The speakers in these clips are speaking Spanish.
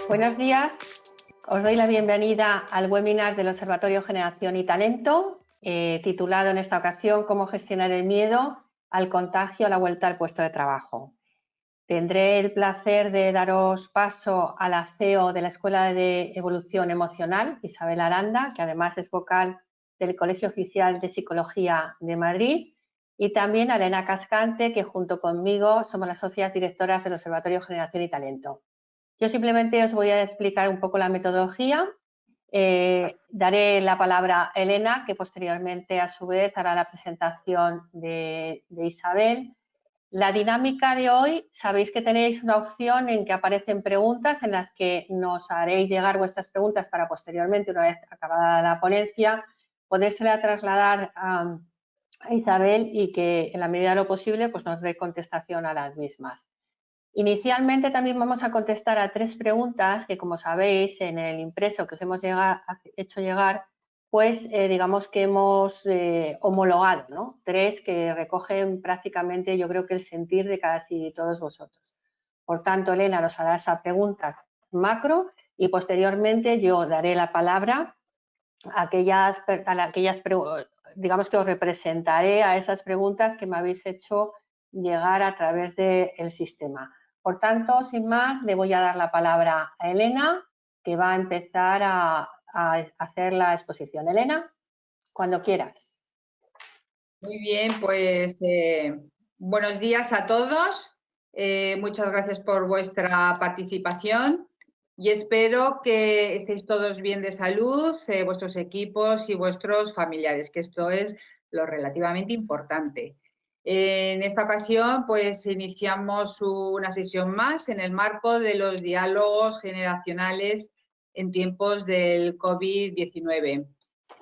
Buenos días, os doy la bienvenida al webinar del Observatorio Generación y Talento, titulado en esta ocasión ¿Cómo gestionar el miedo al contagio a la vuelta al puesto de trabajo? Tendré el placer de daros paso a la CEO de la Escuela de Evolución Emocional, Isabel Aranda, que además es vocal del Colegio Oficial de Psicología de Madrid, y también a Elena Cascante, que junto conmigo somos las socias directoras del Observatorio Generación y Talento. Yo simplemente os voy a explicar un poco la metodología. Daré la palabra a Elena, que posteriormente a su vez hará la presentación de Isabel. La dinámica de hoy, sabéis que tenéis una opción en que aparecen preguntas en las que nos haréis llegar vuestras preguntas para posteriormente, una vez acabada la ponencia, podérsela trasladar a Isabel y que en la medida de lo posible pues nos dé contestación a las mismas. Inicialmente también vamos a contestar a 3 preguntas que, como sabéis, en el impreso que os hemos hecho llegar, pues digamos que hemos homologado, ¿no? 3 que recogen prácticamente, yo creo que el sentir de casi todos vosotros. Por tanto, Elena nos hará esa pregunta macro y posteriormente yo daré la palabra a aquellas digamos que os representaré a esas preguntas que me habéis hecho llegar a través del sistema. Por tanto, sin más, le voy a dar la palabra a Elena, que va a empezar a hacer la exposición. Elena, cuando quieras. Muy bien, pues buenos días a todos. Muchas gracias por vuestra participación y espero que estéis todos bien de salud, vuestros equipos y vuestros familiares, que esto es lo relativamente importante. En esta ocasión, pues iniciamos una sesión más en el marco de los diálogos generacionales en tiempos del COVID-19.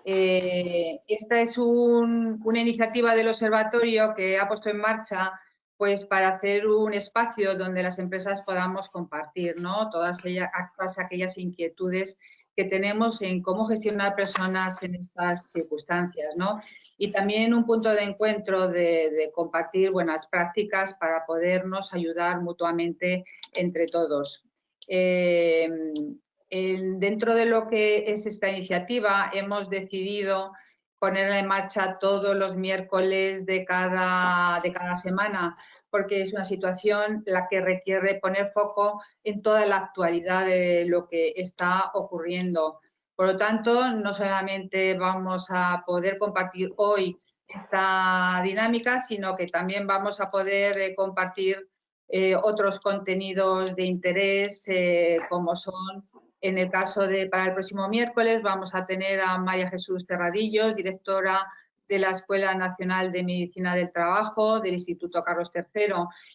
Esta es una iniciativa del observatorio que ha puesto en marcha pues para hacer un espacio donde las empresas podamos compartir, ¿no? todas aquellas inquietudes que tenemos en cómo gestionar personas en estas circunstancias, ¿no? Y también un punto de encuentro de compartir buenas prácticas para podernos ayudar mutuamente entre todos. Dentro de lo que es esta iniciativa, hemos decidido ponerla en marcha todos los miércoles de cada semana, porque es una situación la que requiere poner foco en toda la actualidad de lo que está ocurriendo. Por lo tanto, no solamente vamos a poder compartir hoy esta dinámica, sino que también vamos a poder compartir otros contenidos de interés, como son, en el caso para el próximo miércoles, vamos a tener a María Jesús Terradillos, directora de la Escuela Nacional de Medicina del Trabajo del Instituto Carlos III,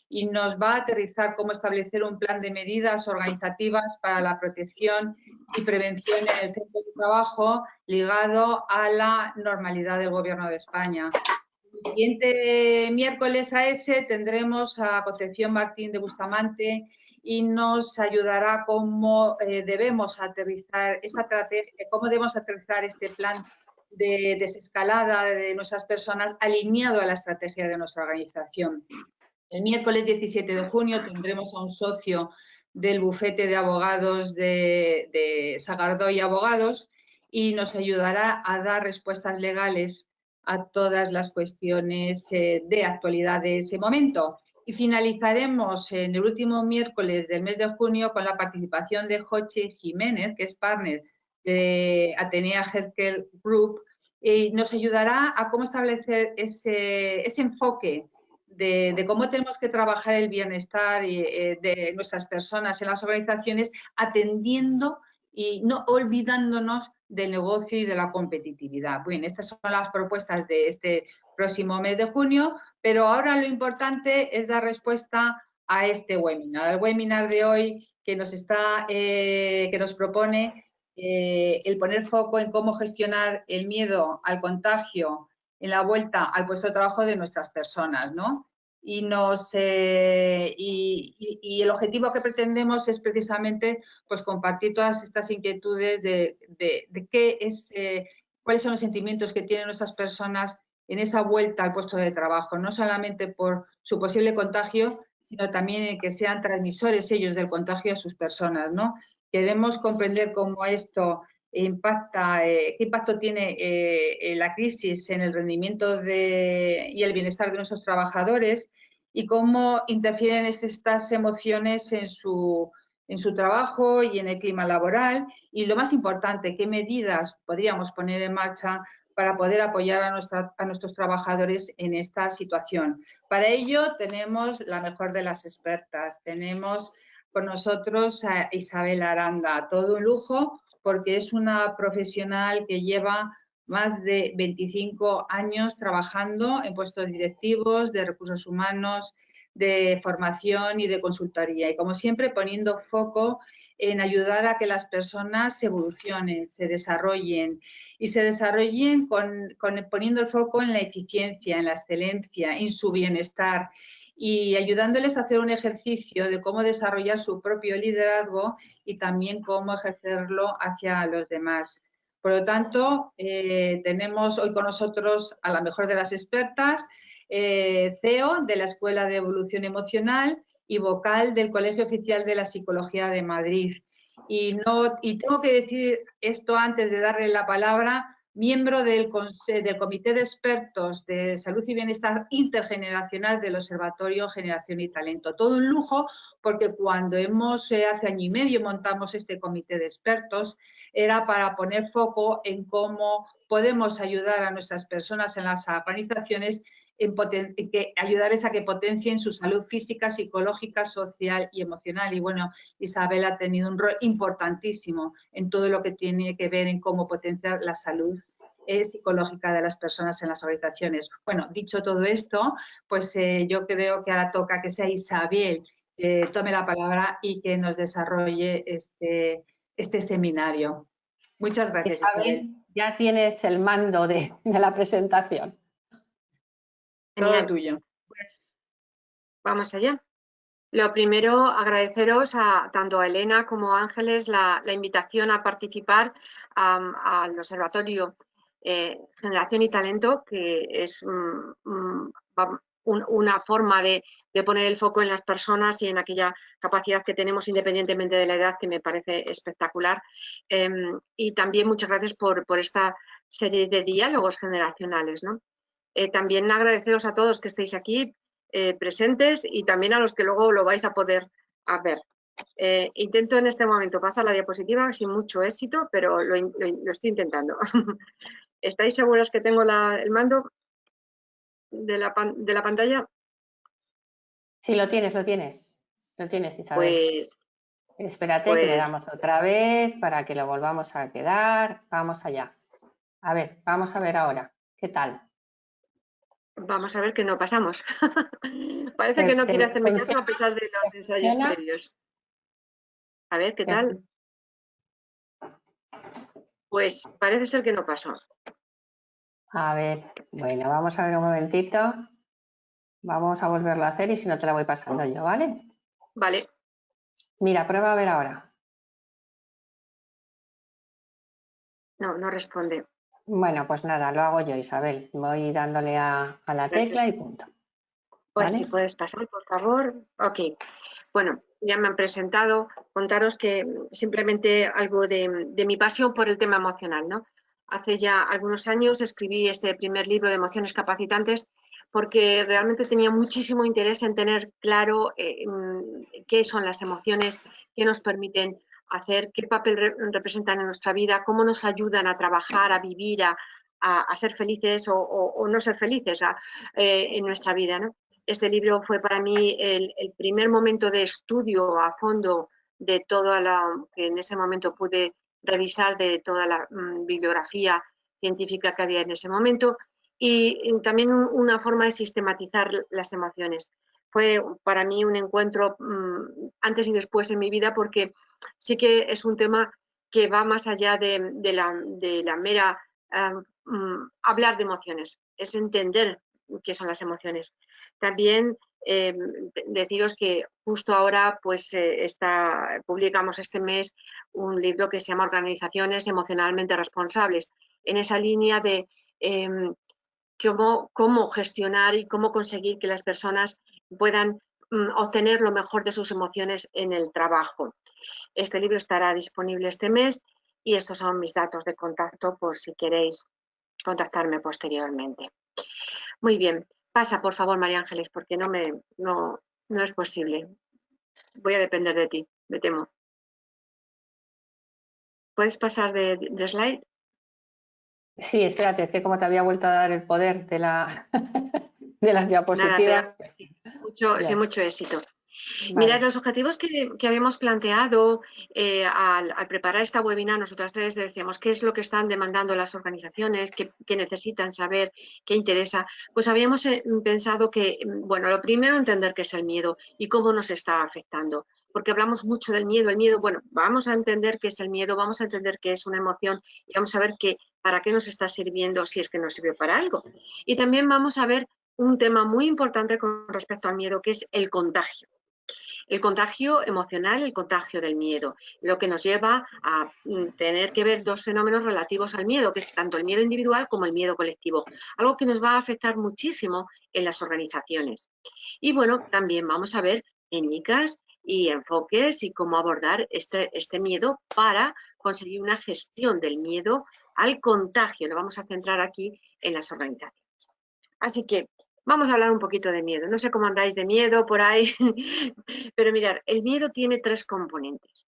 y nos va a aterrizar cómo establecer un plan de medidas organizativas para la protección y prevención en el centro de trabajo ligado a la normalidad del Gobierno de España. El siguiente miércoles a ese tendremos a Concepción Martín de Bustamante y nos ayudará cómo debemos aterrizar este plan de desescalada de nuestras personas alineado a la estrategia de nuestra organización. El miércoles 17 de junio tendremos a un socio del bufete de abogados de Sagardoy Abogados y nos ayudará a dar respuestas legales a todas las cuestiones de actualidad de ese momento. Y finalizaremos en el último miércoles del mes de junio con la participación de Joche Jiménez, que es partner de Atenea Healthcare Group, y nos ayudará a cómo establecer ese enfoque de cómo tenemos que trabajar el bienestar de nuestras personas en las organizaciones, atendiendo y no olvidándonos del negocio y de la competitividad. Bien, estas son las propuestas de este próximo mes de junio, pero ahora lo importante es dar respuesta a este webinar. El webinar de hoy que nos propone el poner foco en cómo gestionar el miedo al contagio en la vuelta al puesto de trabajo de nuestras personas, ¿no? Y el objetivo que pretendemos es precisamente pues compartir todas estas inquietudes de cuáles son los sentimientos que tienen nuestras personas en esa vuelta al puesto de trabajo, no solamente por su posible contagio, sino también en que sean transmisores ellos del contagio a sus personas, ¿no? queremos comprender cómo esto impacta, qué impacto tiene la crisis en el rendimiento y el bienestar de nuestros trabajadores y cómo interfieren estas emociones en su trabajo y en el clima laboral, y lo más importante, qué medidas podríamos poner en marcha para poder apoyar a nuestros trabajadores en esta situación. Para ello tenemos la mejor de las expertas, tenemos con nosotros a Isabel Aranda, todo un lujo porque es una profesional que lleva más de 25 años trabajando en puestos directivos, de recursos humanos, de formación y de consultoría. Y como siempre poniendo foco en ayudar a que las personas evolucionen, se desarrollen y se desarrollen poniendo el foco en la eficiencia, en la excelencia, en su bienestar y ayudándoles a hacer un ejercicio de cómo desarrollar su propio liderazgo y también cómo ejercerlo hacia los demás. Por lo tanto, tenemos hoy con nosotros a la mejor de las expertas, CEO de la Escuela de Evolución Emocional y vocal del Colegio Oficial de la Psicología de Madrid. Y tengo que decir esto antes de darle la palabra, miembro del Comité de Expertos de Salud y Bienestar Intergeneracional del Observatorio Generación y Talento. Todo un lujo porque cuando hace año y medio montamos este comité de expertos, era para poner foco en cómo podemos ayudar a nuestras personas en las organizaciones ayudarles a que potencien su salud física, psicológica, social y emocional. Y bueno, Isabel ha tenido un rol importantísimo en todo lo que tiene que ver en cómo potenciar la salud psicológica de las personas en las organizaciones. Bueno, dicho todo esto, pues yo creo que ahora toca que sea Isabel tome la palabra y que nos desarrolle este seminario. Muchas gracias, Isabel. Ya tienes el mando de la presentación. Todo tuyo. Pues vamos allá. Lo primero, agradeceros tanto a Elena como a Ángeles la invitación a participar al Observatorio Generación y Talento, que es una forma de poner el foco en las personas y en aquella capacidad que tenemos independientemente de la edad, que me parece espectacular. Y también muchas gracias por esta serie de diálogos generacionales, ¿no? También agradeceros a todos que estéis aquí presentes y también a los que luego lo vais a poder ver. Intento en este momento pasar la diapositiva sin mucho éxito, pero lo estoy intentando. ¿Estáis seguras que tengo el mando de la pantalla? Sí, lo tienes, Isabel. Pues, espérate que le damos otra vez para que lo volvamos a quedar. Vamos allá. A ver, vamos a ver ahora. ¿Qué tal? Vamos a ver que no pasamos. Parece que no quiere hacerme caso a pesar de los ensayos previos. A ver, ¿qué tal? Pues parece ser que no pasó. A ver, bueno, vamos a ver un momentito. Vamos a volverlo a hacer y si no te la voy pasando yo, ¿vale? Vale. Mira, prueba a ver ahora. No responde. Bueno, pues nada, lo hago yo, Isabel. Voy dándole a la tecla y punto. Pues ¿vale? si puedes pasar, por favor. Ok. Bueno, ya me han presentado. Contaros que simplemente algo de mi pasión por el tema emocional, ¿no? Hace ya algunos años escribí este primer libro de emociones capacitantes porque realmente tenía muchísimo interés en tener claro qué son las emociones, qué nos permiten hacer, qué papel representan en nuestra vida, cómo nos ayudan a trabajar, a vivir, a ser felices o no ser felices en nuestra vida, ¿no? Este libro fue para mí el primer momento de estudio a fondo de toda que en ese momento pude revisar de toda la bibliografía científica que había en ese momento y también una forma de sistematizar las emociones. Fue para mí un encuentro antes y después en mi vida porque sí que es un tema que va más allá de la mera hablar de emociones, es entender qué son las emociones. También deciros que justo ahora pues publicamos este mes un libro que se llama Organizaciones emocionalmente responsables, en esa línea de cómo gestionar y cómo conseguir que las personas puedan obtener lo mejor de sus emociones en el trabajo. Este libro estará disponible este mes y estos son mis datos de contacto por si queréis contactarme posteriormente. Muy bien, pasa por favor María Ángeles, porque no es posible. Voy a depender de ti, me temo. ¿Puedes pasar de slide? Sí, espérate, es que como te había vuelto a dar el poder de de las diapositivas. Nada, sin mucho éxito. Vale. Mirad, los objetivos que habíamos planteado al preparar esta webinar, nosotras tres decíamos qué es lo que están demandando las organizaciones, qué necesitan saber, qué interesa. Pues habíamos pensado que, bueno, lo primero, entender qué es el miedo y cómo nos está afectando. Porque hablamos mucho del miedo. El miedo, bueno, vamos a entender qué es el miedo, vamos a entender qué es una emoción y vamos a ver para qué nos está sirviendo, si es que nos sirve para algo. Y también vamos a ver un tema muy importante con respecto al miedo, que es el contagio. El contagio emocional, el contagio del miedo, lo que nos lleva a tener que ver dos fenómenos relativos al miedo, que es tanto el miedo individual como el miedo colectivo, algo que nos va a afectar muchísimo en las organizaciones. Y bueno, también vamos a ver técnicas y enfoques y cómo abordar este miedo para conseguir una gestión del miedo al contagio. Nos vamos a centrar aquí en las organizaciones. Así que vamos a hablar un poquito de miedo. No sé cómo andáis de miedo por ahí, pero mirad, el miedo tiene tres componentes.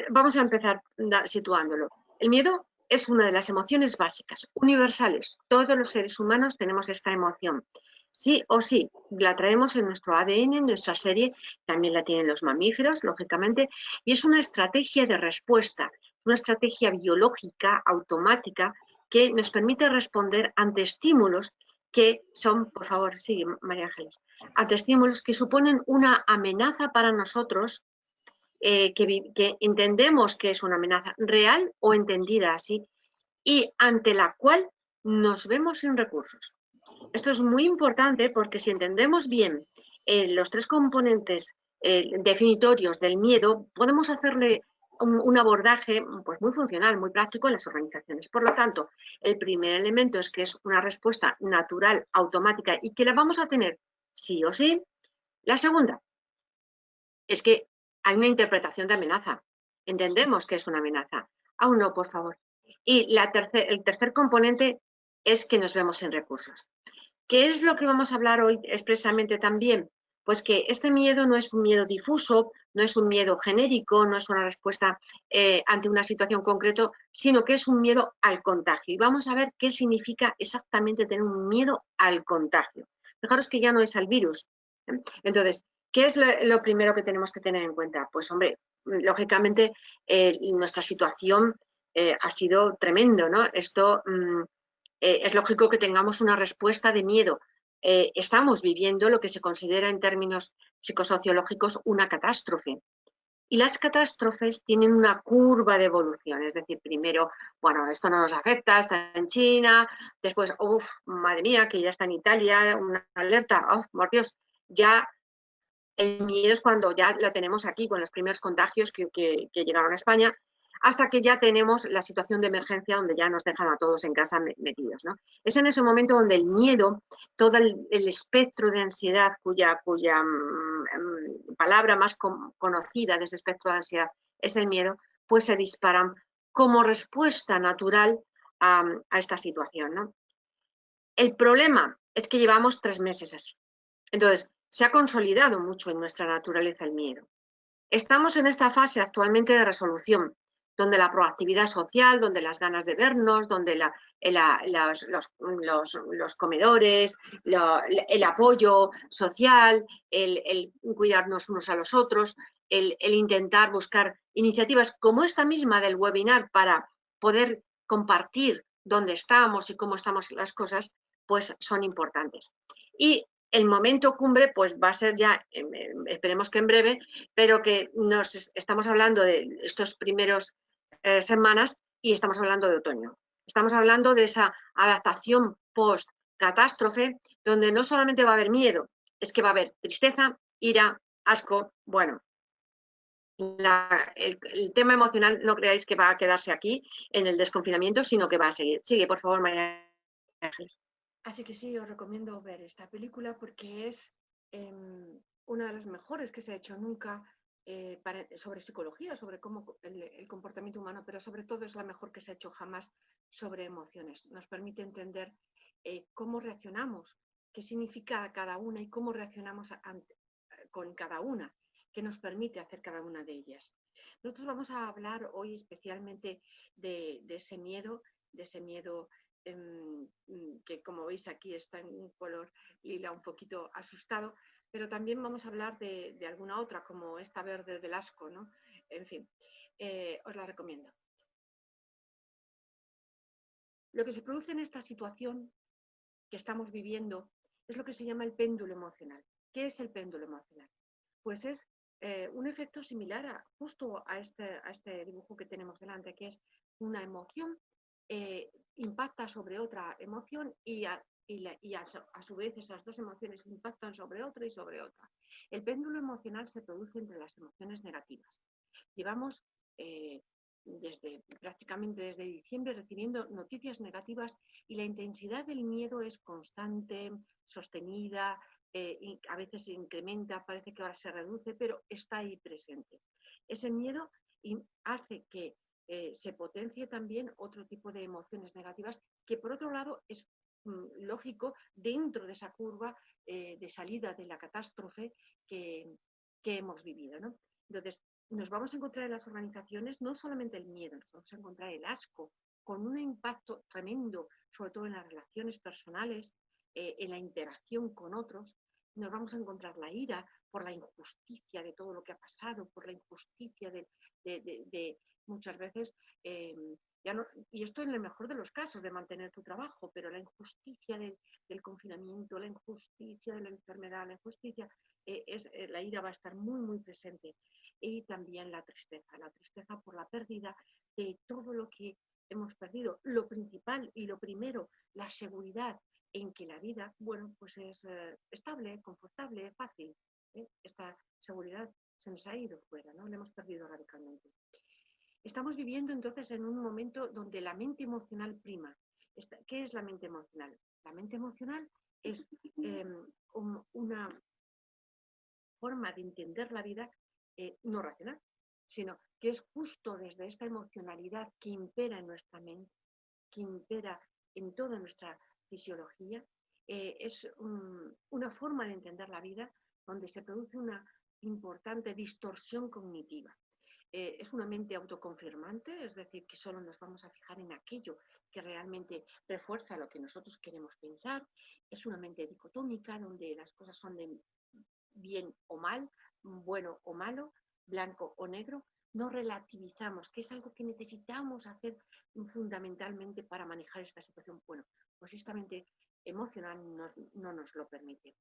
Vamos a empezar situándolo. El miedo es una de las emociones básicas, universales. Todos los seres humanos tenemos esta emoción. Sí o sí, la traemos en nuestro ADN, en nuestra serie, también la tienen los mamíferos, lógicamente, y es una estrategia de respuesta, una estrategia biológica, automática, que nos permite responder ante estímulos que son, por favor, sigue María Ángeles, ante estímulos que suponen una amenaza para nosotros, que entendemos que es una amenaza real o entendida así, y ante la cual nos vemos sin recursos. Esto es muy importante porque si entendemos bien los tres componentes definitorios del miedo, podemos hacerle un abordaje pues, muy funcional, muy práctico en las organizaciones. Por lo tanto, el primer elemento es que es una respuesta natural, automática y que la vamos a tener sí o sí. La segunda es que hay una interpretación de amenaza. Entendemos que es una amenaza. Aún no, por favor. Y el tercer componente es que nos vemos sin recursos. ¿Qué es lo que vamos a hablar hoy expresamente también? Pues que este miedo no es un miedo difuso, no es un miedo genérico, no es una respuesta ante una situación concreta, sino que es un miedo al contagio. Y vamos a ver qué significa exactamente tener un miedo al contagio. Fijaros que ya no es al virus. Entonces, ¿qué es lo primero que tenemos que tener en cuenta? Pues, hombre, lógicamente nuestra situación ha sido tremendo, ¿no? Esto es lógico que tengamos una respuesta de miedo. Estamos viviendo lo que se considera en términos psicosociológicos una catástrofe. Y las catástrofes tienen una curva de evolución, es decir, primero, bueno, esto no nos afecta, está en China, después, uff, madre mía, que ya está en Italia, una alerta, oh, por Dios, ya el miedo es cuando ya lo tenemos aquí con los primeros contagios que llegaron a España, hasta que ya tenemos la situación de emergencia donde ya nos dejan a todos en casa metidos, ¿no? Es en ese momento donde el miedo, todo el espectro de ansiedad, cuya palabra más conocida de ese espectro de ansiedad es el miedo, pues se disparan como respuesta natural a esta situación, ¿no? El problema es que llevamos 3 meses así. Entonces, se ha consolidado mucho en nuestra naturaleza el miedo. Estamos en esta fase actualmente de resolución, donde la proactividad social, donde las ganas de vernos, donde los comedores, el apoyo social, el cuidarnos unos a los otros, el intentar buscar iniciativas como esta misma del webinar para poder compartir dónde estamos y cómo estamos las cosas, pues son importantes. Y el momento cumbre pues va a ser ya, esperemos que en breve, pero que estamos hablando de estos primeros semanas y estamos hablando de otoño. Estamos hablando de esa adaptación post-catástrofe, donde no solamente va a haber miedo, es que va a haber tristeza, ira, asco, bueno. El tema emocional no creáis que va a quedarse aquí en el desconfinamiento, sino que va a seguir. Sigue, por favor, María Ángeles. Así que sí, os recomiendo ver esta película porque es una de las mejores que se ha hecho nunca sobre psicología, sobre cómo el comportamiento humano, pero sobre todo es la mejor que se ha hecho jamás sobre emociones. Nos permite entender cómo reaccionamos, qué significa cada una y cómo reaccionamos con cada una, qué nos permite hacer cada una de ellas. Nosotros vamos a hablar hoy especialmente de ese miedo que, como veis aquí, está en un color lila un poquito asustado, pero también vamos a hablar de alguna otra, como esta verde del asco, ¿no? En fin, os la recomiendo. Lo que se produce en esta situación que estamos viviendo es lo que se llama el péndulo emocional. ¿Qué es el péndulo emocional? Pues es un efecto similar justo a este dibujo que tenemos delante, que es una emoción impacta sobre otra emoción y a su vez esas dos emociones impactan sobre otra y sobre otra. El péndulo emocional se produce entre las emociones negativas. Llevamos prácticamente desde diciembre recibiendo noticias negativas y la intensidad del miedo es constante, sostenida, y a veces se incrementa, parece que ahora se reduce, pero está ahí presente. Ese miedo hace que se potencie también otro tipo de emociones negativas que, por otro lado, es lógico dentro de esa curva de salida de la catástrofe que hemos vivido, ¿no? Entonces, nos vamos a encontrar en las organizaciones no solamente el miedo, nos vamos a encontrar el asco, con un impacto tremendo, sobre todo en las relaciones personales, en la interacción con otros. Nos vamos a encontrar la ira por la injusticia de todo lo que ha pasado, por la injusticia de muchas veces, ya no, y esto en el mejor de los casos, de mantener tu trabajo, pero la injusticia del confinamiento, la injusticia de la enfermedad, la injusticia, la ira va a estar muy, muy presente. Y también la tristeza por la pérdida de todo lo que hemos perdido. Lo principal y lo primero, la seguridad en que la vida, bueno, pues es estable, confortable, fácil. Esta seguridad se nos ha ido fuera, ¿no? La hemos perdido radicalmente. Estamos viviendo entonces en un momento donde la mente emocional prima. ¿Qué es la mente emocional? La mente emocional es una forma de entender la vida no racional, sino que es justo desde esta emocionalidad que impera en nuestra mente, que impera en toda nuestra fisiología, es una forma de entender la vida donde se produce una importante distorsión cognitiva. Es una mente autoconfirmante, es decir, que solo nos vamos a fijar en aquello que realmente refuerza lo que nosotros queremos pensar. Es una mente dicotómica, donde las cosas son de bien o mal, bueno o malo, blanco o negro. No relativizamos, que es algo que necesitamos hacer fundamentalmente para manejar esta situación. Bueno, pues esta mente emocional no nos lo permite.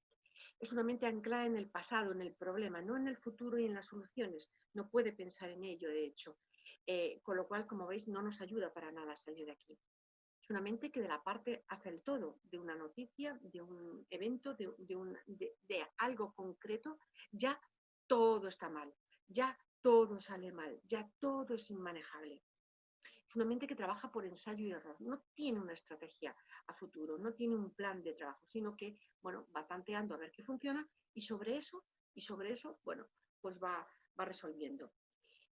Es una mente anclada en el pasado, en el problema, no en el futuro y en las soluciones. No puede pensar en ello, de hecho. Con lo cual, como veis, no nos ayuda para nada a salir de aquí. Es una mente que de la parte hace el todo, de una noticia, de un evento, de algo concreto, ya todo está mal, ya todo sale mal, ya todo es inmanejable. Es una mente que trabaja por ensayo y error, no tiene una estrategia a futuro, no tiene un plan de trabajo, sino que, bueno, va tanteando a ver qué funciona y sobre eso, bueno, pues va resolviendo.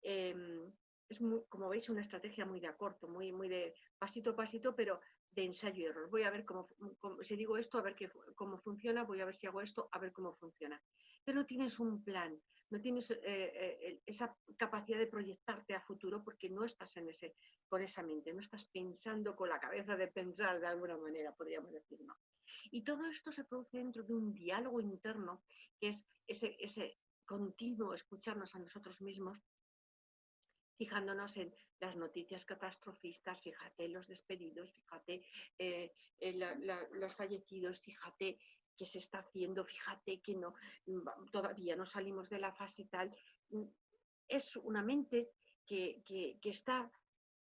Es como veis, una estrategia muy de a corto, muy de pasito a pasito, pero de ensayo y error. Voy a ver si digo esto, a ver cómo funciona, voy a ver si hago esto, a ver cómo funciona. Pero no tienes un plan, no tienes esa capacidad de proyectarte a futuro porque no estás con esa mente, no estás pensando con la cabeza de pensar de alguna manera, podríamos decir, ¿no? Y todo esto se produce dentro de un diálogo interno, que es ese continuo escucharnos a nosotros mismos, fijándonos en las noticias catastrofistas, fíjate los despedidos, fíjate los fallecidos, fíjate qué se está haciendo, fíjate que todavía no salimos de la fase tal. Es una mente que está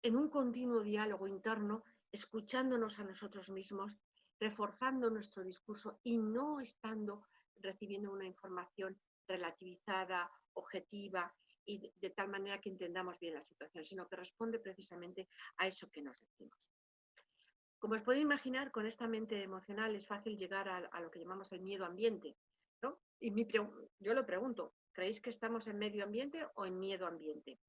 en un continuo diálogo interno, escuchándonos a nosotros mismos, reforzando nuestro discurso y no recibiendo una información relativizada, objetiva, y de tal manera que entendamos bien la situación, sino que responde precisamente a eso que nos decimos. Como os podéis imaginar, con esta mente emocional es fácil llegar a lo que llamamos el miedo ambiente, ¿no? Y yo lo pregunto, ¿Creéis que estamos en medio ambiente o en miedo ambiente?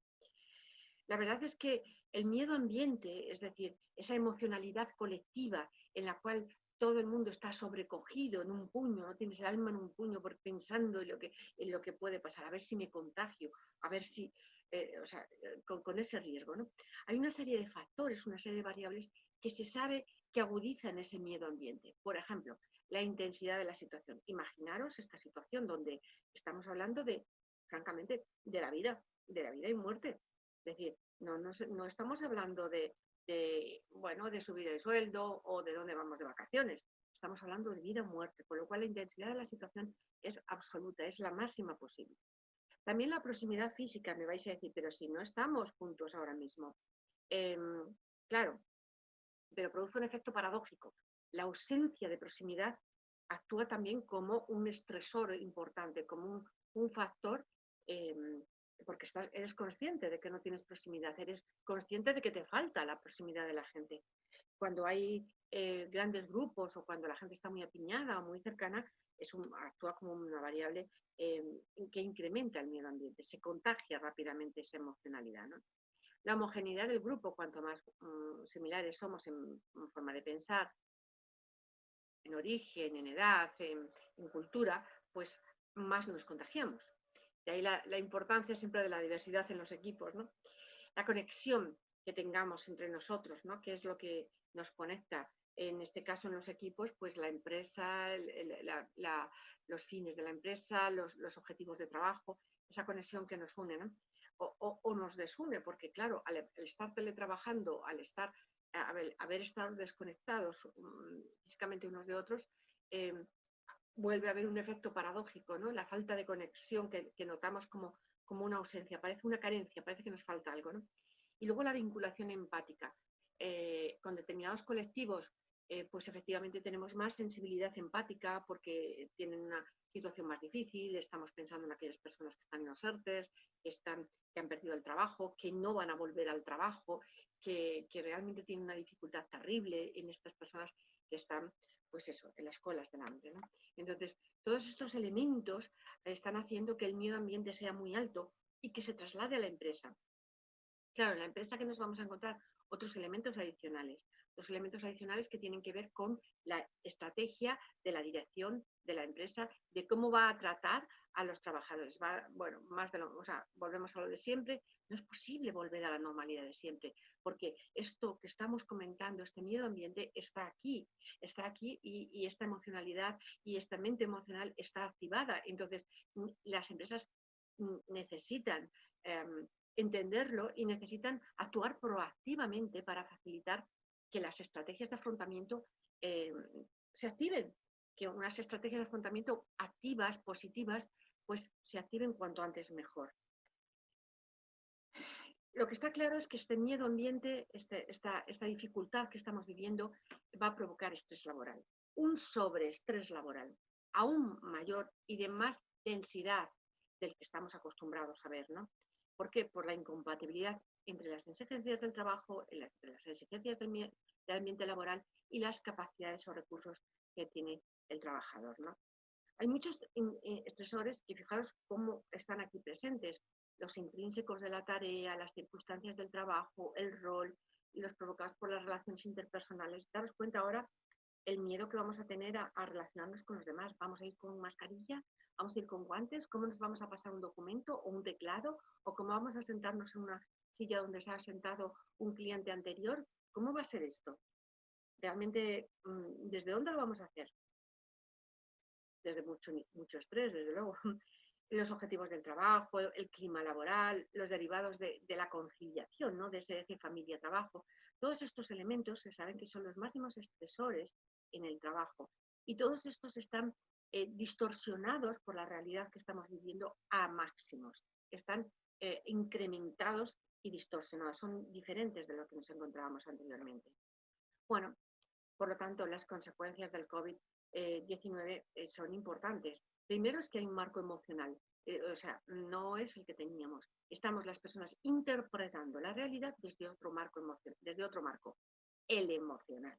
La verdad es que el miedo ambiente, es decir, esa emocionalidad colectiva en la cual todo el mundo está sobrecogido en un puño, no tienes el alma en un puño pensando en lo que puede pasar, a ver si me contagio, a ver si, con ese riesgo, ¿no? Hay una serie de factores, una serie de variables que se sabe que agudizan ese miedo ambiente. Por ejemplo, la intensidad de la situación. Imaginaros esta situación donde estamos hablando de, francamente, de la vida y muerte. Es decir, no estamos hablando de subir el sueldo o de dónde vamos de vacaciones. Estamos hablando de vida o muerte, con lo cual la intensidad de la situación es absoluta, es la máxima posible. También la proximidad física, me vais a decir, pero si no estamos juntos ahora mismo. Claro, pero produce un efecto paradójico. La ausencia de proximidad actúa también como un estresor importante, como un factor, porque eres consciente de que no tienes proximidad, eres consciente de que te falta la proximidad de la gente. Cuando hay grandes grupos o cuando la gente está muy apiñada o muy cercana, actúa como una variable que incrementa el miedo ambiente, se contagia rápidamente esa emocionalidad, ¿no? La homogeneidad del grupo, cuanto más similares somos en forma de pensar, en origen, en edad, en cultura, pues más nos contagiamos. De ahí la importancia siempre de la diversidad en los equipos, ¿no? La conexión que tengamos entre nosotros, ¿no? Que es lo que nos conecta. En este caso, en los equipos, pues la empresa, los fines de la empresa, los objetivos de trabajo, esa conexión que nos une, ¿no? O nos desune, porque claro, al estar teletrabajando, al haber estado desconectados físicamente unos de otros, vuelve a haber un efecto paradójico, ¿no? La falta de conexión que notamos como una ausencia, parece una carencia, parece que nos falta algo, ¿no? Y luego la vinculación empática. Con determinados colectivos, pues efectivamente tenemos más sensibilidad empática porque tienen una situación más difícil, estamos pensando en aquellas personas que están en los ERTEs, que han perdido el trabajo, que no van a volver al trabajo, que realmente tienen una dificultad terrible en estas personas que están, pues eso, en las colas del hambre, ¿no? Entonces, todos estos elementos están haciendo que el miedo ambiente sea muy alto y que se traslade a la empresa. Claro, en la empresa que nos vamos a encontrar otros elementos adicionales, los elementos adicionales que tienen que ver con la estrategia de la dirección de la empresa, de cómo va a tratar a los trabajadores. Volvemos a lo de siempre, no es posible volver a la normalidad de siempre, porque esto que estamos comentando, este miedo ambiente, está aquí y esta emocionalidad y esta mente emocional está activada. Entonces, las empresas necesitan entenderlo y necesitan actuar proactivamente para facilitar que las estrategias de afrontamiento se activen, que unas estrategias de afrontamiento activas, positivas, pues se activen cuanto antes mejor. Lo que está claro es que este miedo ambiente, esta dificultad que estamos viviendo, va a provocar estrés laboral, un sobreestrés laboral aún mayor y de más densidad del que estamos acostumbrados a ver, ¿no? ¿Por qué? Por la incompatibilidad entre las exigencias del trabajo, entre las exigencias del ambiente laboral y las capacidades o recursos que tiene el trabajador, ¿no? Hay muchos estresores que fijaros cómo están aquí presentes. Los intrínsecos de la tarea, las circunstancias del trabajo, el rol y los provocados por las relaciones interpersonales. Daros cuenta ahora el miedo que vamos a tener a relacionarnos con los demás. ¿Vamos a ir con mascarilla? ¿Vamos a ir con guantes? ¿Cómo nos vamos a pasar un documento o un teclado? ¿O cómo vamos a sentarnos en una silla donde se ha sentado un cliente anterior? ¿Cómo va a ser esto? Realmente, ¿desde dónde lo vamos a hacer? Desde mucho estrés, desde luego. Los objetivos del trabajo, el clima laboral, los derivados de la conciliación, ¿no? De ese eje familia-trabajo. Todos estos elementos se saben que son los máximos estresores en el trabajo. Y todos estos están distorsionados por la realidad que estamos viviendo a máximos. Están incrementados y distorsionados. Son diferentes de lo que nos encontrábamos anteriormente. Bueno, por lo tanto, las consecuencias del COVID-19 son importantes. Primero es que hay un marco emocional, no es el que teníamos. Estamos las personas interpretando la realidad desde otro marco, el emocional.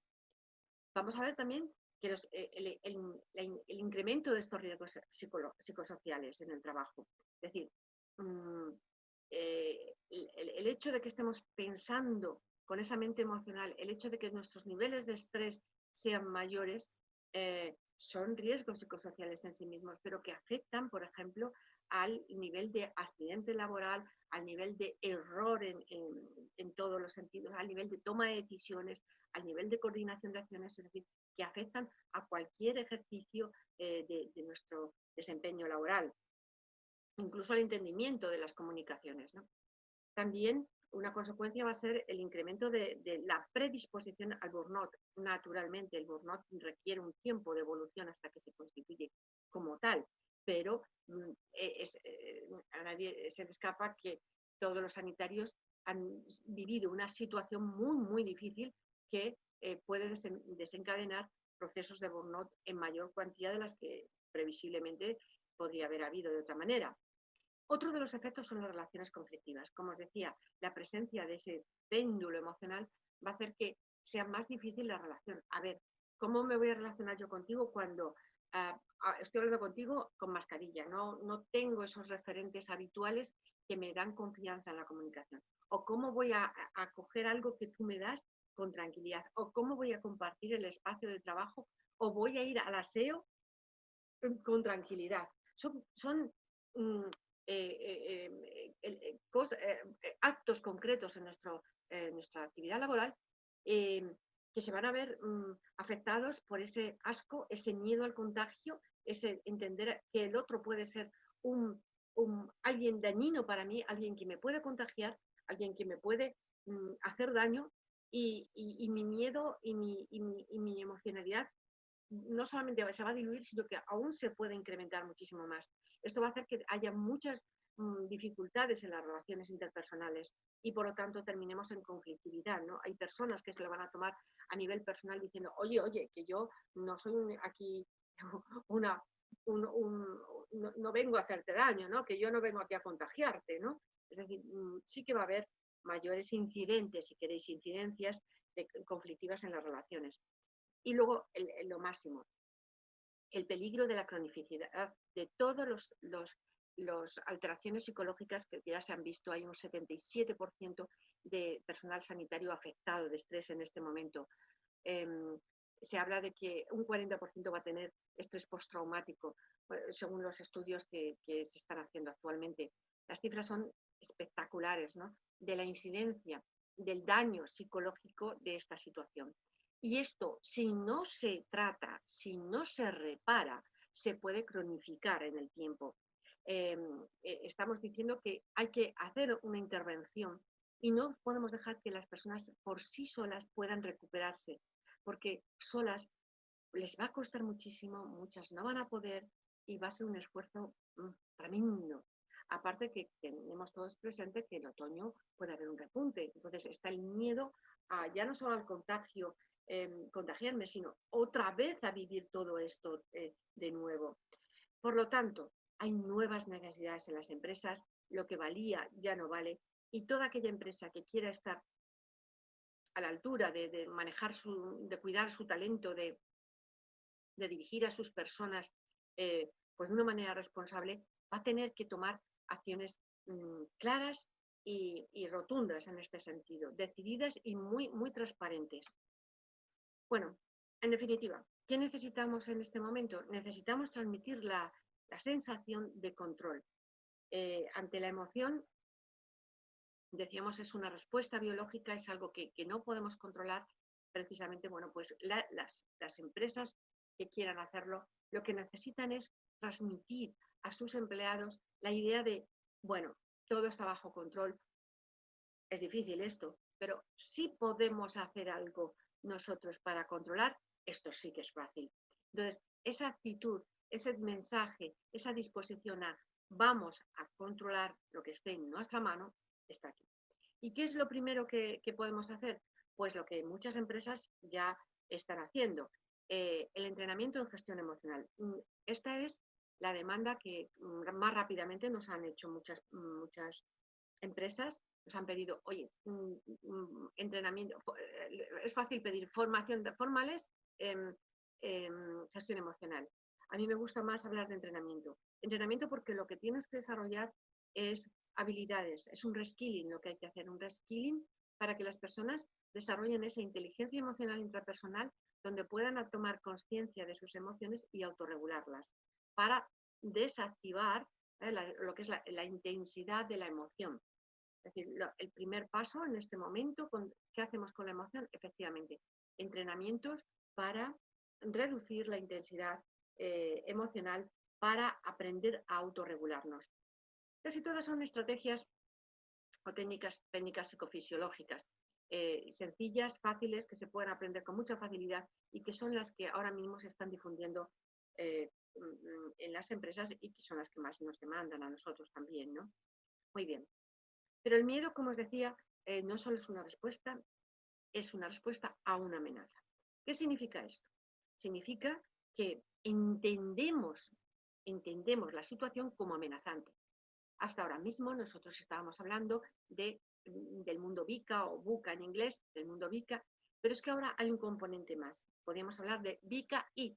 Vamos a ver también el incremento de estos riesgos psicosociales en el trabajo. Es decir, el hecho de que estemos pensando con esa mente emocional, el hecho de que nuestros niveles de estrés sean mayores, son riesgos psicosociales en sí mismos, pero que afectan, por ejemplo, al nivel de accidente laboral, al nivel de error en todos los sentidos, al nivel de toma de decisiones, al nivel de coordinación de acciones, es decir, que afectan a cualquier ejercicio de nuestro desempeño laboral, incluso al entendimiento de las comunicaciones, ¿no? También una consecuencia va a ser el incremento de la predisposición al burnout. Naturalmente, el burnout requiere un tiempo de evolución hasta que se constituye como tal, pero a nadie se le escapa que todos los sanitarios han vivido una situación muy, muy difícil que puede desencadenar procesos de burnout en mayor cantidad de las que previsiblemente podría haber habido de otra manera. Otro de los efectos son las relaciones conflictivas. Como os decía, la presencia de ese péndulo emocional va a hacer que sea más difícil la relación. A ver, ¿cómo me voy a relacionar yo contigo cuando estoy hablando contigo con mascarilla? No tengo esos referentes habituales que me dan confianza en la comunicación. ¿O cómo voy a coger algo que tú me das con tranquilidad? ¿O cómo voy a compartir el espacio de trabajo? ¿O voy a ir al aseo con tranquilidad? Son actos concretos en nuestra actividad laboral que se van a ver afectados por ese asco, ese miedo al contagio, ese entender que el otro puede ser alguien dañino para mí, alguien que me puede contagiar, alguien que me puede hacer daño, y mi miedo y mi emocionalidad no solamente se va a diluir, sino que aún se puede incrementar muchísimo más. Esto va a hacer que haya muchas dificultades en las relaciones interpersonales y por lo tanto terminemos en conflictividad, ¿no? Hay personas que se lo van a tomar a nivel personal diciendo, oye, que yo no soy aquí no vengo a hacerte daño, ¿no? Que yo no vengo aquí a contagiarte, ¿no? Es decir, sí que va a haber mayores incidentes, si queréis, incidencias conflictivas en las relaciones. Y luego lo máximo, el peligro de la cronicidad, de todas las alteraciones psicológicas que ya se han visto. Hay un 77% de personal sanitario afectado de estrés en este momento. Se habla de que un 40% va a tener estrés postraumático, según los estudios que se están haciendo actualmente. Las cifras son espectaculares, ¿no? De la incidencia, del daño psicológico de esta situación. Y esto, si no se trata, si no se repara, se puede cronificar en el tiempo. Estamos diciendo que hay que hacer una intervención y no podemos dejar que las personas por sí solas puedan recuperarse, porque solas les va a costar muchísimo, muchas no van a poder y va a ser un esfuerzo tremendo. Aparte que tenemos todos presente que en otoño puede haber un repunte, entonces está el miedo ya no solo al contagio, contagiarme, sino otra vez a vivir todo esto de nuevo. Por lo tanto, hay nuevas necesidades en las empresas, lo que valía ya no vale, y toda aquella empresa que quiera estar a la altura de manejar de cuidar su talento, de dirigir a sus personas pues de una manera responsable, va a tener que tomar acciones claras y rotundas en este sentido, decididas y muy, muy transparentes. Bueno, en definitiva, ¿qué necesitamos en este momento? Necesitamos transmitir la sensación de control. Ante la emoción, decíamos, es una respuesta biológica, es algo que no podemos controlar. Precisamente, bueno, pues las empresas que quieran hacerlo, lo que necesitan es transmitir a sus empleados la idea de, bueno, todo está bajo control. Es difícil esto, pero sí podemos hacer algo nosotros para controlar, esto sí que es fácil. Entonces, esa actitud, ese mensaje, esa disposición a vamos a controlar lo que esté en nuestra mano, está aquí. ¿Y qué es lo primero que podemos hacer? Pues lo que muchas empresas ya están haciendo, el entrenamiento en gestión emocional. Esta es la demanda que más rápidamente nos han hecho muchas empresas. Nos han pedido, oye, entrenamiento, es fácil pedir formación formales, gestión emocional. A mí me gusta más hablar de entrenamiento. Entrenamiento porque lo que tienes que desarrollar es habilidades, es un reskilling lo que hay que hacer, un reskilling para que las personas desarrollen esa inteligencia emocional intrapersonal donde puedan tomar conciencia de sus emociones y autorregularlas para desactivar lo que es la intensidad de la emoción. Es decir, el primer paso en este momento, ¿qué hacemos con la emoción? Efectivamente, entrenamientos para reducir la intensidad emocional para aprender a autorregularnos. Casi todas son estrategias o técnicas psicofisiológicas, sencillas, fáciles, que se pueden aprender con mucha facilidad y que son las que ahora mismo se están difundiendo en las empresas y que son las que más nos demandan a nosotros también, ¿no? Muy bien. Pero el miedo, como os decía, no solo es una respuesta a una amenaza. ¿Qué significa esto? Significa que entendemos la situación como amenazante. Hasta ahora mismo nosotros estábamos hablando del mundo VICA o VUCA en inglés, del mundo VICA, pero es que ahora hay un componente más. Podríamos hablar de VICA y,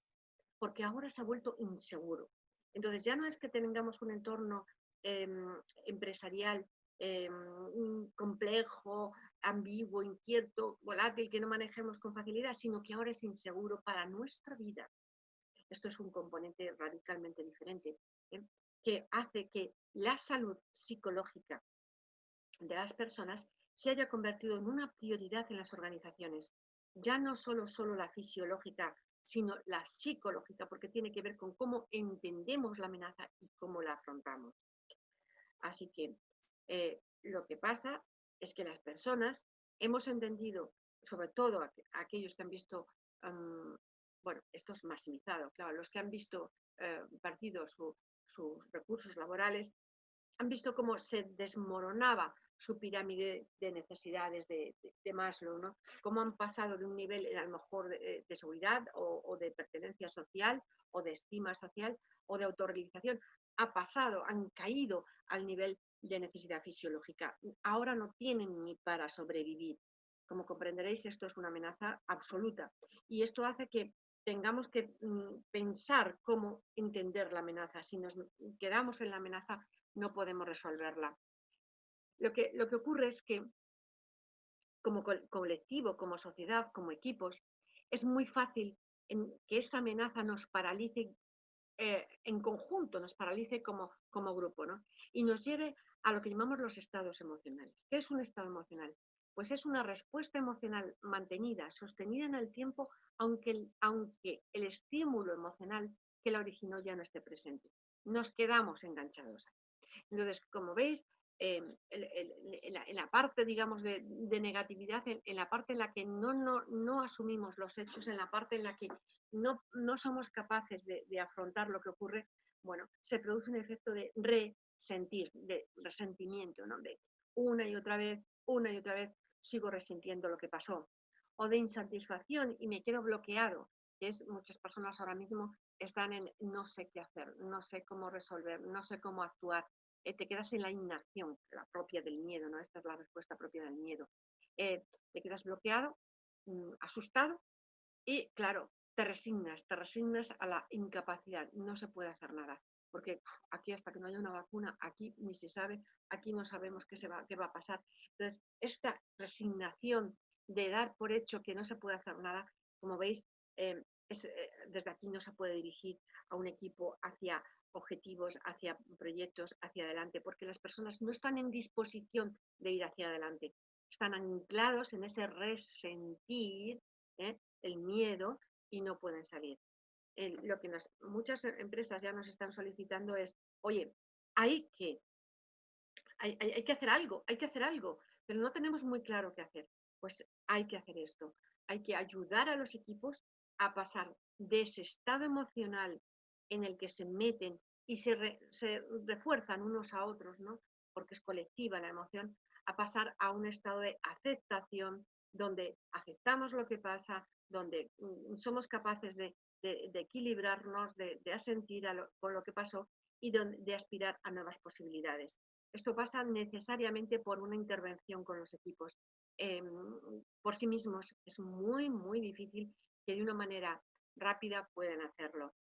porque ahora se ha vuelto inseguro. Entonces ya no es que tengamos un entorno empresarial complejo, ambiguo, incierto, volátil, que no manejemos con facilidad, sino que ahora es inseguro para nuestra vida. Esto es un componente radicalmente diferente, que hace que la salud psicológica de las personas se haya convertido en una prioridad en las organizaciones. Ya no solo la fisiológica, sino la psicológica, porque tiene que ver con cómo entendemos la amenaza y cómo la afrontamos. Así que lo que pasa es que las personas hemos entendido, sobre todo aquellos que han visto, bueno, esto es maximizado, claro, los que han visto perdido sus recursos laborales, han visto cómo se desmoronaba su pirámide de necesidades de Maslow, ¿no? Cómo han pasado de un nivel a lo mejor de seguridad o de pertenencia social o de estima social o de autorrealización. Han caído al nivel de necesidad fisiológica. Ahora no tienen ni para sobrevivir. Como comprenderéis, esto es una amenaza absoluta. Y esto hace que tengamos que pensar cómo entender la amenaza. Si nos quedamos en la amenaza, no podemos resolverla. Lo que ocurre es que como colectivo, como sociedad, como equipos, es muy fácil que esa amenaza nos paralice en conjunto, nos paralice como grupo, ¿no? Y nos lleve a lo que llamamos los estados emocionales. ¿Qué es un estado emocional? Pues es una respuesta emocional mantenida, sostenida en el tiempo, aunque el estímulo emocional que la originó ya no esté presente. Nos quedamos enganchados. Entonces, como veis, en la parte, digamos, de negatividad, en la parte en la que no asumimos los hechos, en la parte en la que no somos capaces de afrontar lo que ocurre, bueno, se produce un efecto de resentir, de resentimiento, ¿no? De una y otra vez, sigo resintiendo lo que pasó. O de insatisfacción y me quedo bloqueado, que es muchas personas ahora mismo están en no sé qué hacer, no sé cómo resolver, no sé cómo actuar. Te quedas en la inacción, la propia del miedo, ¿no? Esta es la respuesta propia del miedo. Te quedas bloqueado, asustado y, claro, te resignas a la incapacidad. No se puede hacer nada, porque aquí hasta que no haya una vacuna, aquí ni se sabe, aquí no sabemos qué va a pasar. Entonces, esta resignación de dar por hecho que no se puede hacer nada, como veis, desde aquí no se puede dirigir a un equipo hacia objetivos, hacia proyectos, hacia adelante, porque las personas no están en disposición de ir hacia adelante, están anclados en ese resentir, el miedo, y no pueden salir. Lo que muchas empresas ya nos están solicitando es, oye, hay que hacer algo, pero no tenemos muy claro qué hacer. Pues hay que hacer esto, hay que ayudar a los equipos a pasar de ese estado emocional en el que se meten y se refuerzan unos a otros, ¿no? Porque es colectiva la emoción, a pasar a un estado de aceptación, donde aceptamos lo que pasa, donde somos capaces de equilibrarnos, de asentir con lo que pasó y de aspirar a nuevas posibilidades. Esto pasa necesariamente por una intervención con los equipos. Por sí mismos es muy, muy difícil que de una manera rápida pueden hacerlo.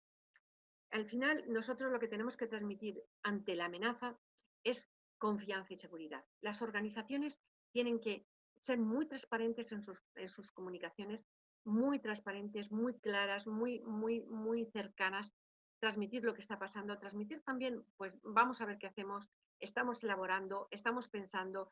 Al final, nosotros lo que tenemos que transmitir ante la amenaza es confianza y seguridad. Las organizaciones tienen que ser muy transparentes en sus comunicaciones, muy transparentes, muy claras, muy cercanas, transmitir lo que está pasando, transmitir también, pues vamos a ver qué hacemos, estamos elaborando, estamos pensando,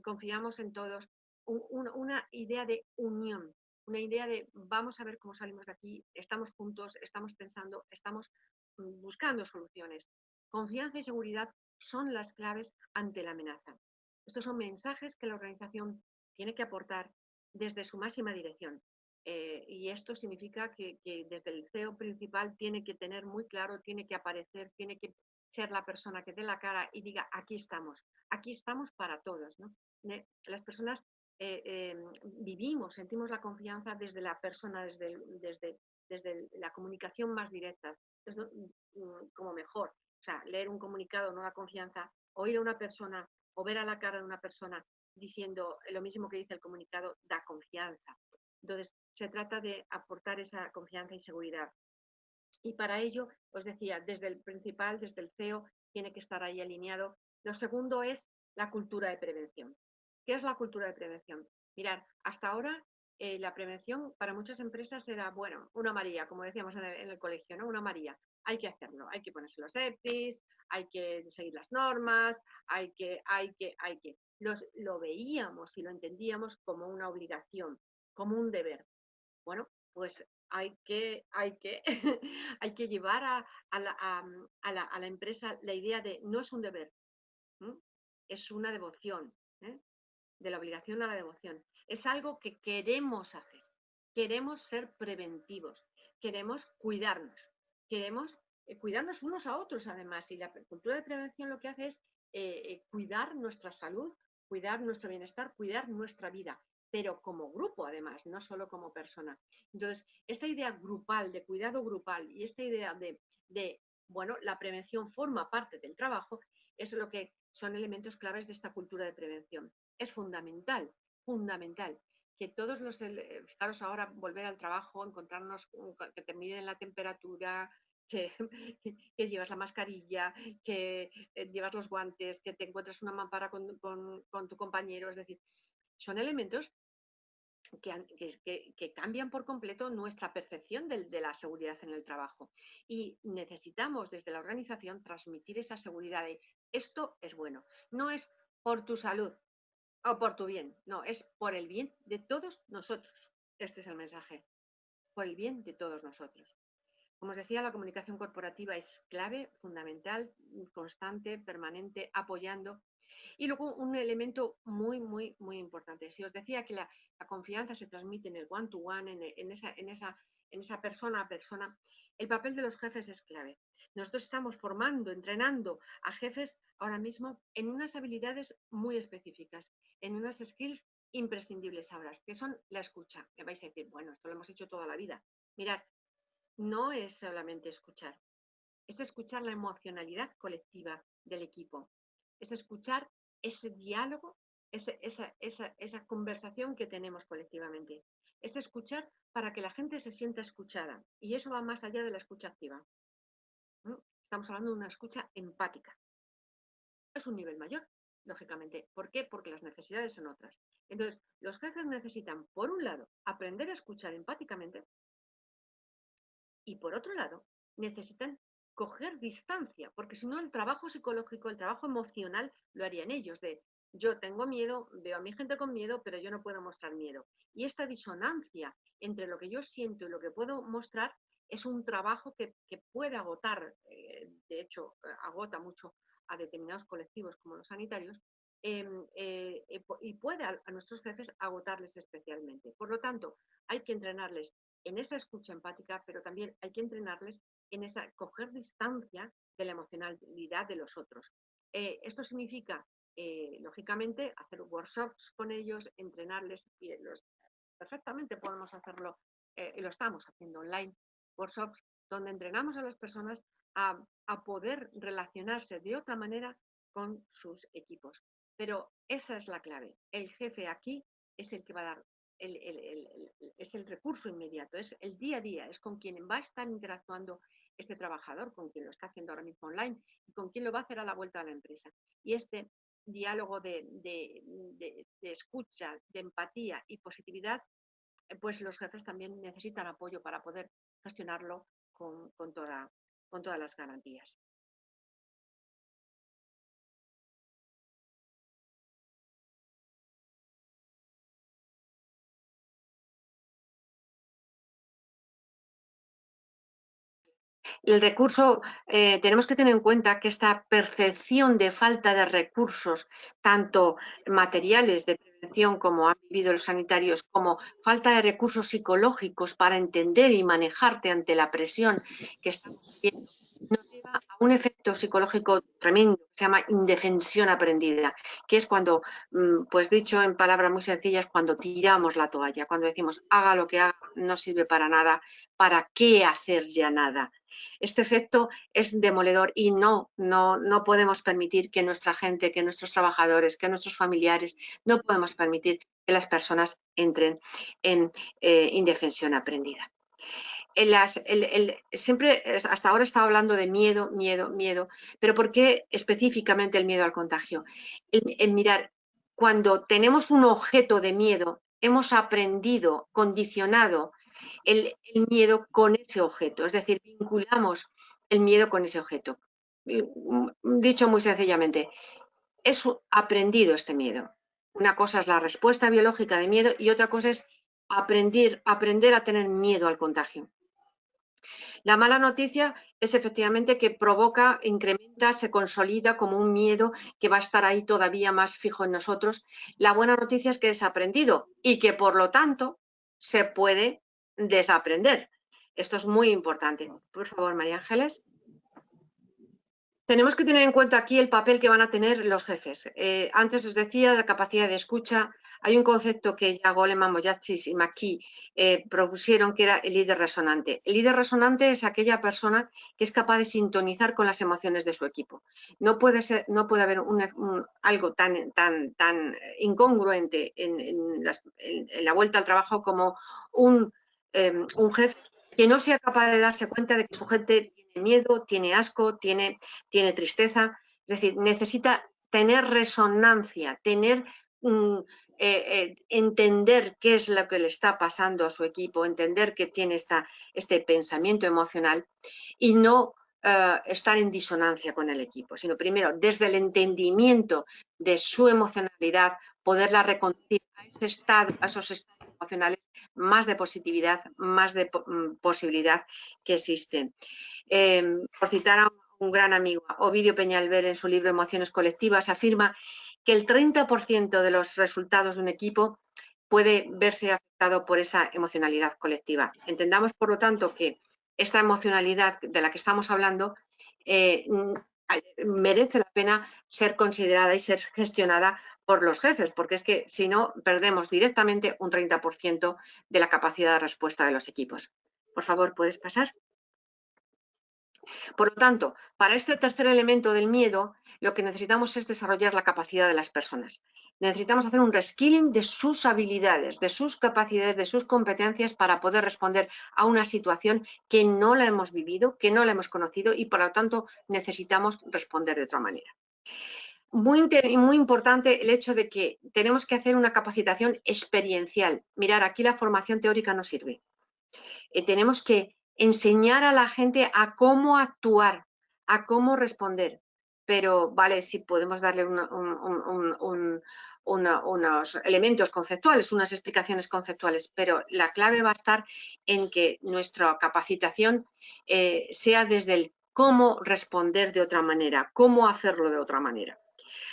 confiamos en todos, una idea de unión, una idea de vamos a ver cómo salimos de aquí, estamos juntos, estamos pensando, estamos buscando soluciones. Confianza y seguridad son las claves ante la amenaza. Estos son mensajes que la organización tiene que aportar desde su máxima dirección. Y esto significa que desde el CEO principal tiene que tener muy claro, tiene que aparecer, tiene que ser la persona que dé la cara y diga, aquí estamos para todos, ¿no? Las personas vivimos, sentimos la confianza desde la persona, desde la comunicación más directa, como mejor. O sea, leer un comunicado no da confianza, oír a una persona o ver a la cara de una persona diciendo lo mismo que dice el comunicado da confianza. Entonces, se trata de aportar esa confianza y seguridad. Y para ello, os decía, desde el principal, desde el CEO, tiene que estar ahí alineado. Lo segundo es la cultura de prevención. ¿Qué es la cultura de prevención? Mirad, hasta ahora la prevención para muchas empresas era, bueno, una María, como decíamos en el colegio, ¿no? Una María. Hay que hacerlo, hay que ponerse los EPIs, hay que seguir las normas, hay que. Lo veíamos y lo entendíamos como una obligación, como un deber. Bueno, pues hay que hay que llevar a la empresa la idea de no es un deber, ¿m? Es una devoción, ¿eh? De la obligación a la devoción. Es algo que queremos hacer, queremos ser preventivos, queremos queremos cuidarnos unos a otros además. Y la cultura de prevención lo que hace es cuidar nuestra salud, cuidar nuestro bienestar, cuidar nuestra vida, pero como grupo además, no solo como persona. Entonces, esta idea grupal, de cuidado grupal y esta idea bueno, la prevención forma parte del trabajo, es lo que son elementos claves de esta cultura de prevención. Es fundamental, fundamental, que todos fijaros ahora, volver al trabajo, encontrarnos, que te miden la temperatura, que llevas la mascarilla, que llevas los guantes, que te encuentras una mampara con tu compañero, es decir, son elementos que cambian por completo nuestra percepción de la seguridad en el trabajo. Y necesitamos desde la organización transmitir esa seguridad de esto es bueno. No es por tu salud o por tu bien, no, es por el bien de todos nosotros. Este es el mensaje, por el bien de todos nosotros. Como os decía, la comunicación corporativa es clave, fundamental, constante, permanente, apoyando. Y luego un elemento muy importante. Si os decía que la confianza se transmite en el one-to-one, en esa persona a persona, el papel de los jefes es clave. Nosotros estamos formando, entrenando a jefes ahora mismo en unas habilidades muy específicas, en unas skills imprescindibles ahora, que son la escucha. Me vais a decir, bueno, esto lo hemos hecho toda la vida. Mirad, no es solamente escuchar, es escuchar la emocionalidad colectiva del equipo, es escuchar ese diálogo, esa conversación que tenemos colectivamente, es escuchar para que la gente se sienta escuchada, y eso va más allá de la escucha activa. Estamos hablando de una escucha empática. Es un nivel mayor, lógicamente. ¿Por qué? Porque las necesidades son otras. Entonces, los jefes necesitan, por un lado, aprender a escuchar empáticamente, y por otro lado, necesitan coger distancia, porque si no el trabajo psicológico, el trabajo emocional lo harían ellos, de yo tengo miedo, veo a mi gente con miedo, pero yo no puedo mostrar miedo. Y esta disonancia entre lo que yo siento y lo que puedo mostrar es un trabajo que puede agotar, de hecho agota mucho a determinados colectivos como los sanitarios, y puede a nuestros jefes agotarles especialmente. Por lo tanto, hay que entrenarles en esa escucha empática, pero también hay que entrenarles en esa coger distancia de la emocionalidad de los otros. Esto significa, lógicamente, hacer workshops con ellos, entrenarles, y perfectamente podemos hacerlo, y lo estamos haciendo online, workshops donde entrenamos a las personas a poder relacionarse de otra manera con sus equipos. Pero esa es la clave. El jefe aquí es el que va a dar es el recurso inmediato, es el día a día, es con quien va a estar interactuando este trabajador, con quien lo está haciendo ahora mismo online y con quien lo va a hacer a la vuelta de la empresa. Y este diálogo de escucha, de empatía y positividad, pues los jefes también necesitan apoyo para poder gestionarlo con todas las garantías. El recurso, tenemos que tener en cuenta que esta percepción de falta de recursos, tanto materiales de prevención como han vivido los sanitarios, como falta de recursos psicológicos para entender y manejarte ante la presión que estamos viviendo, nos lleva a un efecto psicológico tremendo que se llama indefensión aprendida, que es cuando, pues dicho en palabras muy sencillas, cuando tiramos la toalla, cuando decimos haga lo que haga, no sirve para nada, ¿para qué hacer ya nada? Este efecto es demoledor y no podemos permitir que nuestra gente, que nuestros trabajadores, que nuestros familiares, no podemos permitir que las personas entren en indefensión aprendida. Siempre, hasta ahora he estado hablando de miedo, pero ¿por qué específicamente el miedo al contagio? El mirar, cuando tenemos un objeto de miedo, hemos aprendido, condicionado el miedo con ese objeto, es decir, vinculamos el miedo con ese objeto. Dicho muy sencillamente, es aprendido este miedo. Una cosa es la respuesta biológica de miedo y otra cosa es aprender a tener miedo al contagio. La mala noticia es efectivamente que provoca, incrementa, se consolida como un miedo que va a estar ahí todavía más fijo en nosotros. La buena noticia es que es aprendido y que por lo tanto se puede desaprender. Esto es muy importante. Por favor, María Ángeles. Tenemos que tener en cuenta aquí el papel que van a tener los jefes. Antes os decía de la capacidad de escucha. Hay un concepto que ya Goleman, Moyachis y McKee propusieron, que era el líder resonante. El líder resonante es aquella persona que es capaz de sintonizar con las emociones de su equipo. No puede haber algo tan incongruente en la vuelta al trabajo como un jefe que no sea capaz de darse cuenta de que su gente tiene miedo, tiene asco, tiene tristeza. Es decir, necesita tener resonancia, entender qué es lo que le está pasando a su equipo, entender que tiene este pensamiento emocional y no estar en disonancia con el equipo, sino primero, desde el entendimiento de su emocionalidad, poderla reconducir a esos estados emocionales más de positividad, más de posibilidad que existen. Por citar a un gran amigo, Ovidio Peñalver, en su libro Emociones colectivas, afirma que el 30% de los resultados de un equipo puede verse afectado por esa emocionalidad colectiva. Entendamos, por lo tanto, que esta emocionalidad de la que estamos hablando merece la pena ser considerada y ser gestionada por los jefes, porque es que si no, perdemos directamente un 30% de la capacidad de respuesta de los equipos. Por favor, ¿puedes pasar? Por lo tanto, para este tercer elemento del miedo, lo que necesitamos es desarrollar la capacidad de las personas. Necesitamos hacer un reskilling de sus habilidades, de sus capacidades, de sus competencias para poder responder a una situación que no la hemos vivido, que no la hemos conocido y, por lo tanto, necesitamos responder de otra manera. Muy importante el hecho de que tenemos que hacer una capacitación experiencial. Mirar, aquí la formación teórica no sirve. Tenemos que enseñar a la gente a cómo actuar, a cómo responder. Pero vale, sí podemos darle unos elementos conceptuales, unas explicaciones conceptuales, pero la clave va a estar en que nuestra capacitación sea desde el cómo responder de otra manera, cómo hacerlo de otra manera.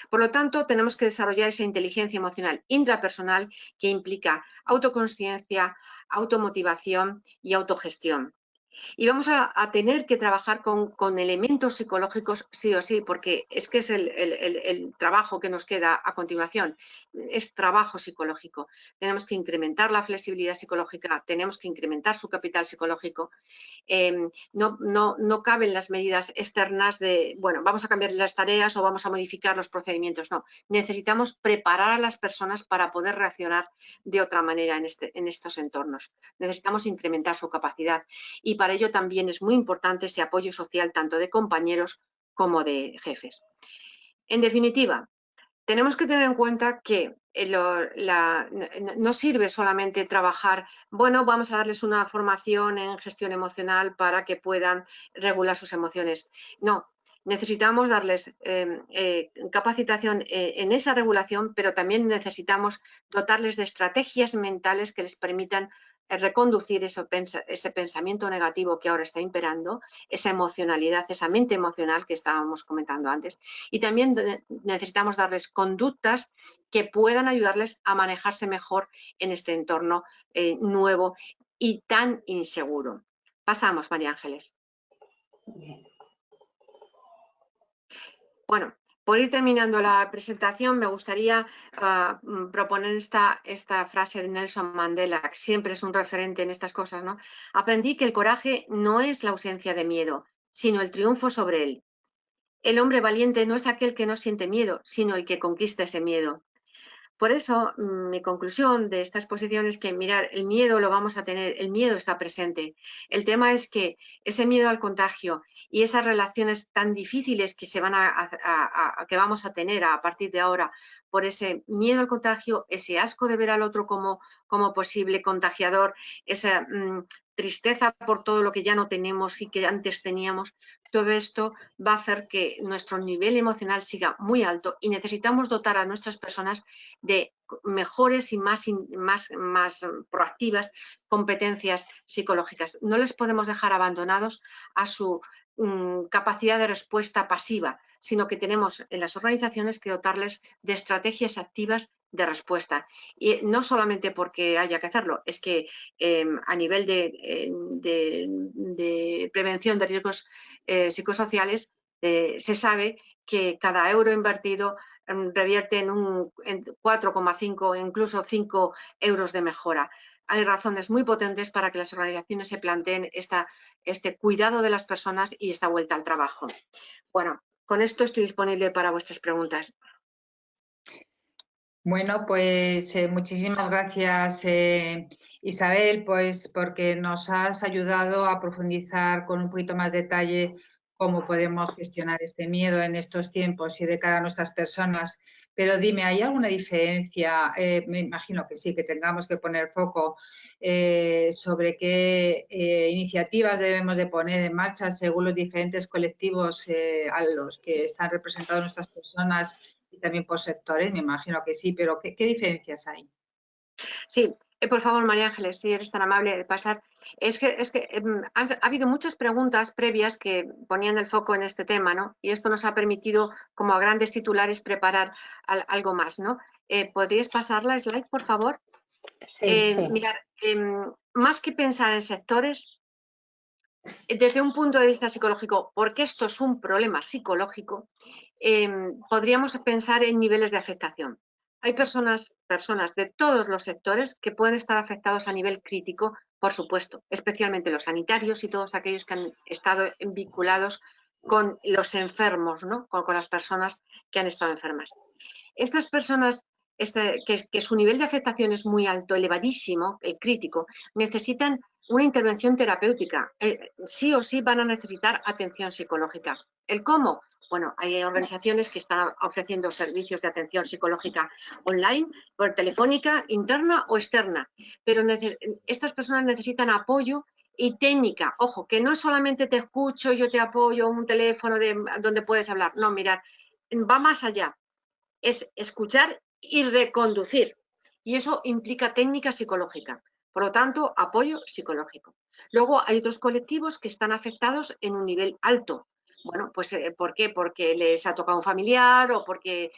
Por lo tanto, tenemos que desarrollar esa inteligencia emocional intrapersonal que implica autoconsciencia, automotivación y autogestión. Y vamos a tener que trabajar con elementos psicológicos sí o sí, porque es que es el trabajo que nos queda a continuación. Es trabajo psicológico. Tenemos que incrementar la flexibilidad psicológica, tenemos que incrementar su capital psicológico. No caben las medidas externas de, bueno, vamos a cambiar las tareas o vamos a modificar los procedimientos. No, necesitamos preparar a las personas para poder reaccionar de otra manera en estos entornos. Necesitamos incrementar su capacidad y para ello también es muy importante ese apoyo social tanto de compañeros como de jefes. En definitiva, tenemos que tener en cuenta que no sirve solamente trabajar, bueno, vamos a darles una formación en gestión emocional para que puedan regular sus emociones. No, necesitamos darles capacitación en esa regulación, pero también necesitamos dotarles de estrategias mentales que les permitan reconducir ese pensamiento negativo que ahora está imperando, esa emocionalidad, esa mente emocional que estábamos comentando antes. Y también necesitamos darles conductas que puedan ayudarles a manejarse mejor en este entorno nuevo y tan inseguro. Pasamos, María Ángeles. Bueno, por ir terminando la presentación, me gustaría proponer esta frase de Nelson Mandela, que siempre es un referente en estas cosas, ¿no? Aprendí que el coraje no es la ausencia de miedo, sino el triunfo sobre él. El hombre valiente no es aquel que no siente miedo, sino el que conquista ese miedo. Por eso, mi conclusión de esta exposición es que, mirar, el miedo lo vamos a tener, el miedo está presente. El tema es que ese miedo al contagio y esas relaciones tan difíciles que, que vamos a tener a partir de ahora por ese miedo al contagio, ese asco de ver al otro como posible contagiador, esa tristeza por todo lo que ya no tenemos y que antes teníamos, todo esto va a hacer que nuestro nivel emocional siga muy alto y necesitamos dotar a nuestras personas de mejores y más proactivas competencias psicológicas. No les podemos dejar abandonados a su capacidad de respuesta pasiva, sino que tenemos en las organizaciones que dotarles de estrategias activas de respuesta. Y no solamente porque haya que hacerlo, es que a nivel de prevención de riesgos psicosociales se sabe que cada euro invertido revierte en 4,5 incluso 5 euros de mejora. Hay razones muy potentes para que las organizaciones se planteen este cuidado de las personas y esta vuelta al trabajo. Bueno, con esto estoy disponible para vuestras preguntas. Bueno, pues muchísimas gracias, Isabel, pues porque nos has ayudado a profundizar con un poquito más detalle cómo podemos gestionar este miedo en estos tiempos y de cara a nuestras personas. Pero dime, ¿hay alguna diferencia? Me imagino que sí, que tengamos que poner foco sobre qué iniciativas debemos de poner en marcha según los diferentes colectivos a los que están representados nuestras personas y también por sectores, me imagino que sí, pero ¿qué diferencias hay? Sí, por favor, María Ángeles, si eres tan amable de pasar. Es que ha habido muchas preguntas previas que ponían el foco en este tema, ¿no? Y esto nos ha permitido, como a grandes titulares, preparar algo más, ¿no? ¿Podrías pasar la slide, por favor? Sí, sí. Mirad, más que pensar en sectores, desde un punto de vista psicológico, porque esto es un problema psicológico, podríamos pensar en niveles de afectación. Hay personas de todos los sectores que pueden estar afectados a nivel crítico, por supuesto, especialmente los sanitarios y todos aquellos que han estado vinculados con los enfermos, ¿no? con las personas que han estado enfermas. Estas personas que su nivel de afectación es muy alto, elevadísimo, el crítico, necesitan una intervención terapéutica. Sí o sí van a necesitar atención psicológica. ¿El cómo? Bueno, hay organizaciones que están ofreciendo servicios de atención psicológica online, por telefónica, interna o externa, pero estas personas necesitan apoyo y técnica. Ojo, que no solamente te escucho, yo te apoyo, un teléfono donde puedes hablar. No, mirad, va más allá. Es escuchar y reconducir. Y eso implica técnica psicológica. Por lo tanto, apoyo psicológico. Luego hay otros colectivos que están afectados en un nivel alto. Bueno, pues ¿por qué? Porque les ha tocado un familiar o porque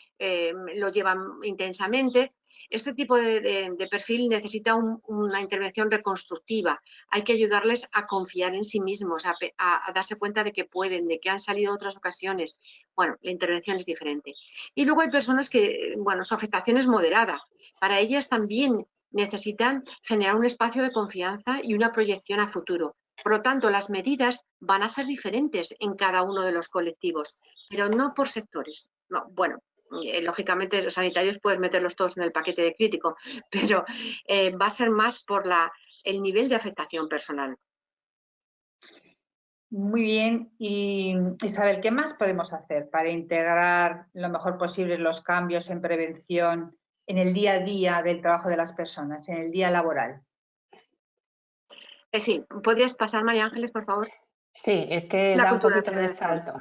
lo llevan intensamente. Este tipo de perfil necesita una intervención reconstructiva. Hay que ayudarles a confiar en sí mismos, a darse cuenta de que pueden, de que han salido otras ocasiones. Bueno, la intervención es diferente. Y luego hay personas que, bueno, su afectación es moderada. Para ellas también necesitan generar un espacio de confianza y una proyección a futuro. Por lo tanto, las medidas van a ser diferentes en cada uno de los colectivos, pero no por sectores. No, bueno, lógicamente los sanitarios puedes meterlos todos en el paquete de crítico, pero va a ser más por el nivel de afectación personal. Muy bien. Y Isabel, ¿qué más podemos hacer para integrar lo mejor posible los cambios en prevención en el día a día del trabajo de las personas, en el día laboral? Sí, ¿podrías pasar, María Ángeles, por favor? Sí, es que La da un cultura de poquito de prevención. salto.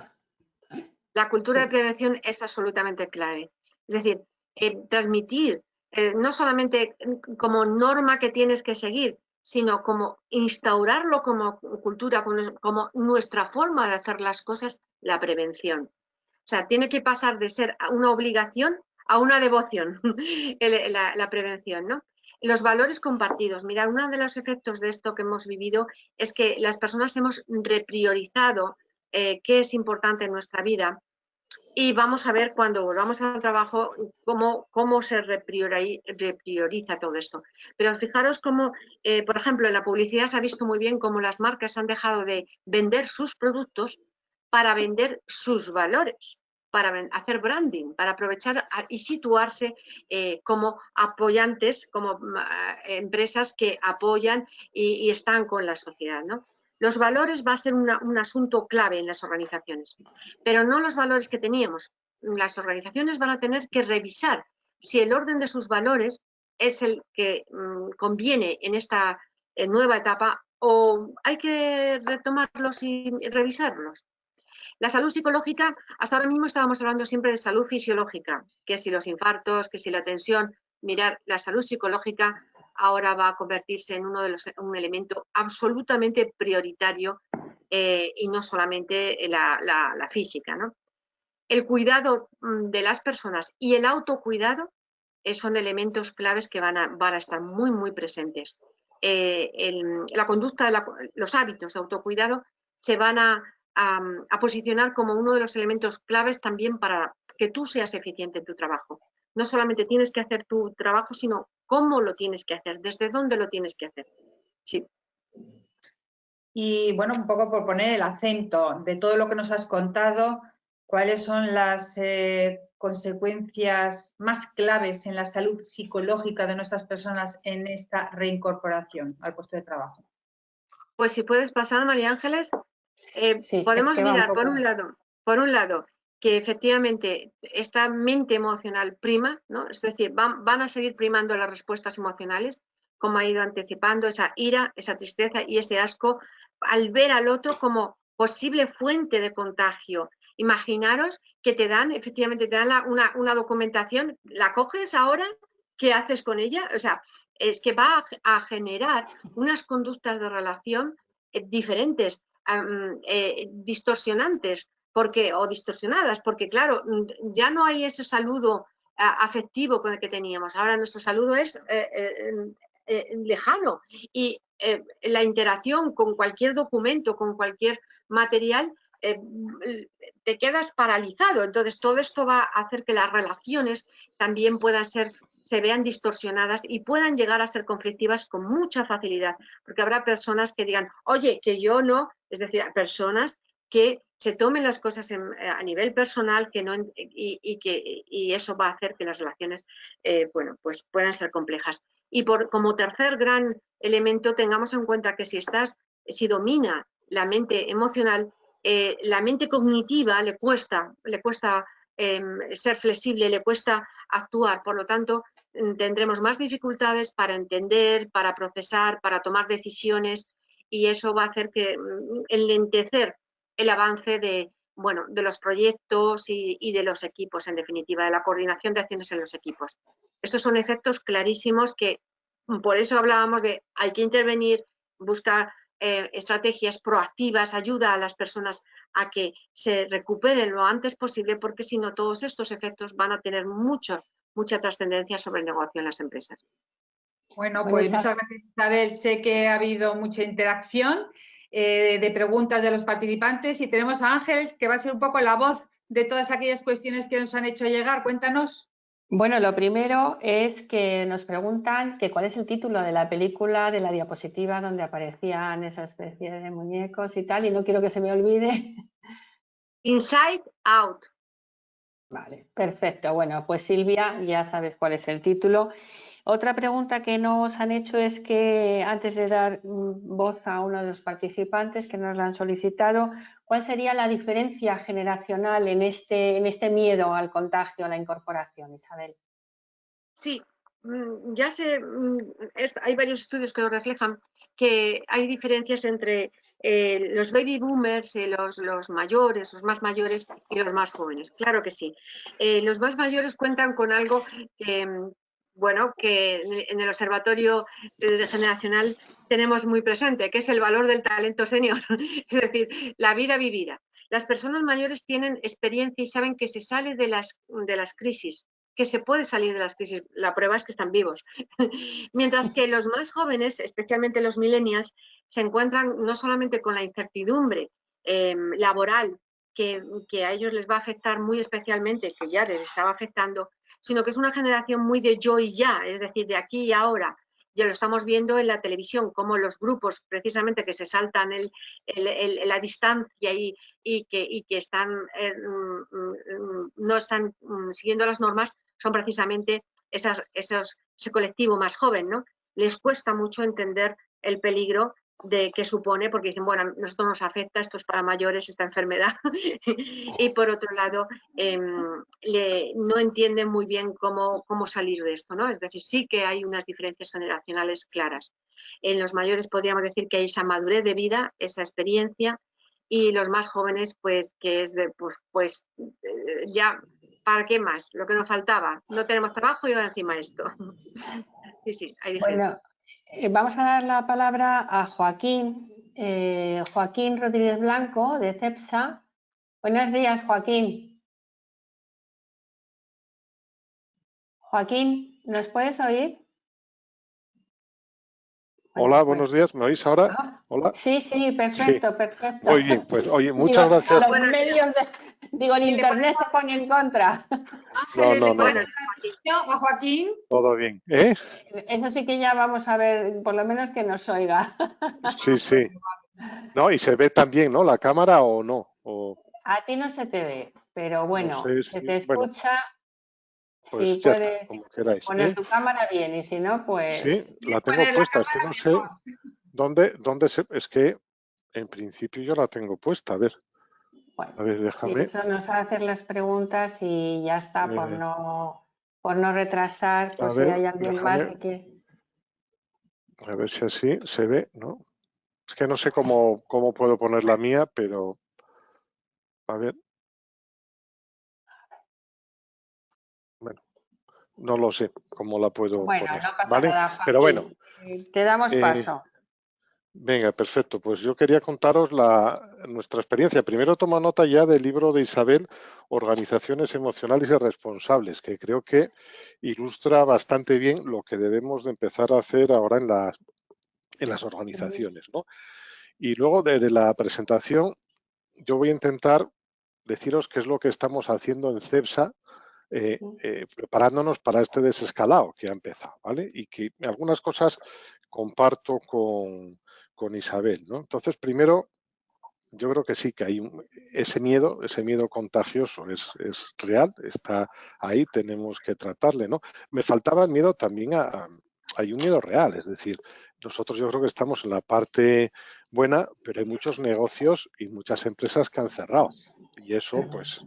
La cultura de Sí. prevención es absolutamente clave. Es decir, transmitir no solamente como norma que tienes que seguir, sino como instaurarlo como cultura, como nuestra forma de hacer las cosas, la prevención. O sea, tiene que pasar de ser una obligación a una devoción, la prevención, ¿no? Los valores compartidos. Mirad, uno de los efectos de esto que hemos vivido es que las personas hemos repriorizado qué es importante en nuestra vida y vamos a ver cuando volvamos al trabajo cómo se reprioriza todo esto. Pero fijaros cómo, por ejemplo, en la publicidad se ha visto muy bien cómo las marcas han dejado de vender sus productos para vender sus valores, para hacer branding, para aprovechar y situarse como apoyantes, como empresas que apoyan y están con la sociedad, ¿no? Los valores va a ser un asunto clave en las organizaciones, pero no los valores que teníamos. Las organizaciones van a tener que revisar si el orden de sus valores es el que conviene en esta nueva etapa o hay que retomarlos y revisarlos. La salud psicológica, hasta ahora mismo estábamos hablando siempre de salud fisiológica, que si los infartos, que si la tensión. Mirar, la salud psicológica ahora va a convertirse en un elemento absolutamente prioritario y no solamente la física, ¿no? El cuidado de las personas y el autocuidado son elementos claves que van a estar muy, muy presentes. La conducta, los hábitos de autocuidado se van a posicionar como uno de los elementos claves también para que tú seas eficiente en tu trabajo. No solamente tienes que hacer tu trabajo, sino cómo lo tienes que hacer, desde dónde lo tienes que hacer. Sí. Y bueno, un poco por poner el acento de todo lo que nos has contado, ¿cuáles son las consecuencias más claves en la salud psicológica de nuestras personas en esta reincorporación al puesto de trabajo? Pues si puedes pasar, María Ángeles, Sí, es podemos que va un mirar poco. por un lado, que efectivamente esta mente emocional prima, ¿no? Es decir, van a seguir primando las respuestas emocionales, como ha ido anticipando esa ira, esa tristeza y ese asco, al ver al otro como posible fuente de contagio. Imaginaros que efectivamente te dan una documentación, ¿la coges ahora? ¿Qué haces con ella? O sea, es que va a generar unas conductas de relación diferentes, distorsionantes, o distorsionadas, porque claro, ya no hay ese saludo afectivo con el que teníamos. Ahora nuestro saludo es lejano y la interacción con cualquier documento, con cualquier material, te quedas paralizado. Entonces todo esto va a hacer que las relaciones también se vean distorsionadas y puedan llegar a ser conflictivas con mucha facilidad, porque habrá personas que digan, oye, que yo no, es decir, personas que se tomen las cosas a nivel personal y eso va a hacer que las relaciones bueno, pues puedan ser complejas. Y como tercer gran elemento, tengamos en cuenta que si domina la mente emocional, la mente cognitiva le cuesta ser flexible, le cuesta actuar. Por lo tanto, tendremos más dificultades para entender, para procesar, para tomar decisiones y eso va a hacer que enlentecer el avance de los proyectos y de los equipos, en definitiva, de la coordinación de acciones en los equipos. Estos son efectos clarísimos que por eso hablábamos de hay que intervenir, buscar estrategias proactivas, ayuda a las personas a que se recuperen lo antes posible, porque si no todos estos efectos van a tener mucho mucha trascendencia sobre el negocio en las empresas. Bueno, pues muchas gracias, Isabel. Sé que ha habido mucha interacción de preguntas de los participantes y tenemos a Ángel, que va a ser un poco la voz de todas aquellas cuestiones que nos han hecho llegar. Cuéntanos. Bueno, lo primero es que nos preguntan que cuál es el título de la película, de la diapositiva donde aparecían esa especie de muñecos y tal, y no quiero que se me olvide. Inside Out. Vale, perfecto. Bueno, pues Silvia, ya sabes cuál es el título. Otra pregunta que nos han hecho es que antes de dar voz a uno de los participantes que nos la han solicitado, ¿cuál sería la diferencia generacional en este miedo al contagio, a la incorporación, Isabel? Sí, ya sé, hay varios estudios que lo reflejan, que hay diferencias entre los baby boomers, los mayores, los más mayores y los más jóvenes. Claro que sí. Los más mayores cuentan con algo que, bueno, que en el Observatorio Generacional tenemos muy presente, que es el valor del talento senior, es decir, la vida vivida. Las personas mayores tienen experiencia y saben que se sale de las crisis, que se puede salir de las crisis. La prueba es que están vivos. Mientras que los más jóvenes, especialmente los millennials, se encuentran no solamente con la incertidumbre laboral que a ellos les va a afectar muy especialmente, que ya les estaba afectando, sino que es una generación muy de yo y ya, es decir, de aquí y ahora. Ya lo estamos viendo en la televisión, como los grupos precisamente que se saltan la distancia y que están, no están siguiendo las normas, son precisamente ese colectivo más joven, ¿no? Les cuesta mucho entender el peligro que supone, porque dicen, bueno, a nosotros nos afecta, esto es para mayores, esta enfermedad, y por otro lado, no entienden muy bien cómo salir de esto, ¿no? Es decir, sí que hay unas diferencias generacionales claras. En los mayores podríamos decir que hay esa madurez de vida, esa experiencia, y los más jóvenes, pues, que es de, pues ya, ¿para qué más? Lo que nos faltaba, no tenemos trabajo y ahora encima esto. Sí, hay diferencia. Bueno, vamos a dar la palabra a Joaquín, Joaquín Rodríguez Blanco, de CEPSA. Buenos días, Joaquín. Joaquín, ¿nos puedes oír? Bueno, Hola, pues, buenos días. ¿Me oís ahora? Hola. Sí, Sí, perfecto, perfecto. muy bien. Pues oye, Digo, muchas gracias. los medios el internet se pone en contra. Ángel, ¿le No. pones atención a Joaquín? Todo bien. ¿Eh? Eso sí que ya vamos a ver, por lo menos que nos oiga. Sí. No, y se ve también, ¿no? La cámara o no. O A ti no se te ve, pero no bueno, sé se si. te Bueno, escucha. Si pues ya está, puedes como queráis. poner tu cámara bien y si no, Sí, pues la tengo Poner la puesta. Es que cámara no sé mejor. dónde se. Es que en principio yo la tengo puesta. bueno, A ver, si déjame. eso nos hace las preguntas y ya está, eh, por no retrasar, a pues si ver, hay alguien más déjame. que... A ver si así se ve, ¿no? Es que no sé cómo puedo poner la mía, pero a ver. Bueno, no lo sé cómo la puedo Bueno, poner, no pasa ¿vale? nada, Pero bueno, Joaquín. Te damos paso. venga, perfecto. Pues yo quería contaros nuestra experiencia. Primero tomo nota ya del libro de Isabel, Organizaciones Emocionales y Responsables, que creo que ilustra bastante bien lo que debemos de empezar a hacer ahora en las organizaciones, ¿no? Y luego de la presentación, yo voy a intentar deciros qué es lo que estamos haciendo en CEPSA, preparándonos para este desescalado que ha empezado, ¿vale? Y que algunas cosas comparto con Isabel, ¿no? Entonces, primero, yo creo que sí, que hay ese miedo contagioso es real, está ahí, tenemos que tratarle, ¿no? Me faltaba el miedo también hay un miedo real, es decir, nosotros yo creo que estamos en la parte buena, pero hay muchos negocios y muchas empresas que han cerrado. Y eso, pues,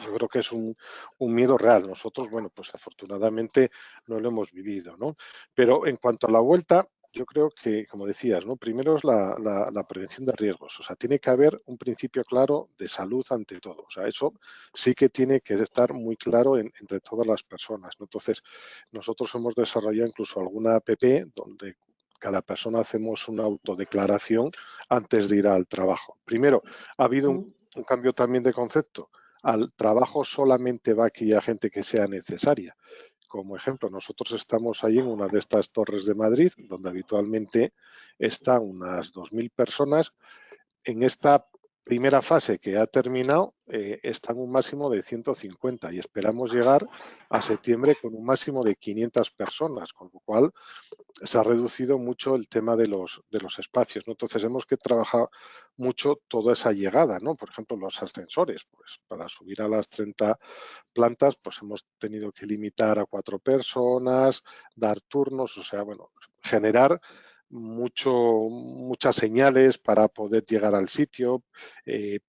yo creo que es un miedo real. Nosotros, bueno, pues afortunadamente no lo hemos vivido, ¿no? Pero en cuanto a la vuelta, yo creo que, como decías, ¿no? Primero es la prevención de riesgos. O sea, tiene que haber un principio claro de salud ante todo. O sea, eso sí que tiene que estar muy claro entre todas las personas, ¿no? Entonces, nosotros hemos desarrollado incluso alguna app donde cada persona hacemos una autodeclaración antes de ir al trabajo. Primero, ha habido un cambio también de concepto. al trabajo solamente va aquella gente que sea necesaria. Como ejemplo, nosotros estamos ahí en una de estas torres de Madrid, donde habitualmente están unas 2.000 personas. En esta primera fase que ha terminado, está en un máximo de 150 y esperamos llegar a septiembre con un máximo de 500 personas, con lo cual se ha reducido mucho el tema de los espacios, ¿no? Entonces hemos que trabajar mucho toda esa llegada, ¿no? Por ejemplo, los ascensores, pues para subir a las 30 plantas, pues hemos tenido que limitar a 4 personas, dar turnos, o sea, bueno, generar muchas señales para poder llegar al sitio,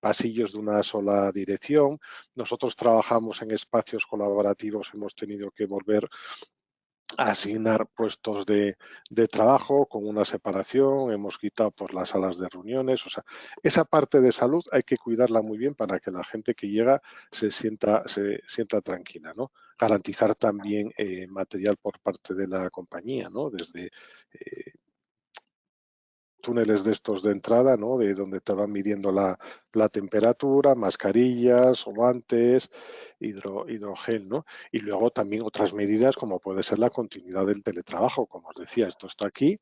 pasillos de una sola dirección. Nosotros trabajamos en espacios colaborativos, hemos tenido que volver a asignar puestos de trabajo con una separación, hemos quitado por las salas de reuniones, o sea, esa parte de salud hay que cuidarla muy bien para que la gente que llega se sienta tranquila, ¿no? Garantizar también material por parte de la compañía, ¿no? Desde túneles de estos de entrada, ¿no? De donde te van midiendo la temperatura, mascarillas, guantes, hidrogel, ¿no? Y luego también otras medidas como puede ser la continuidad del teletrabajo. Como os decía, esto está aquí,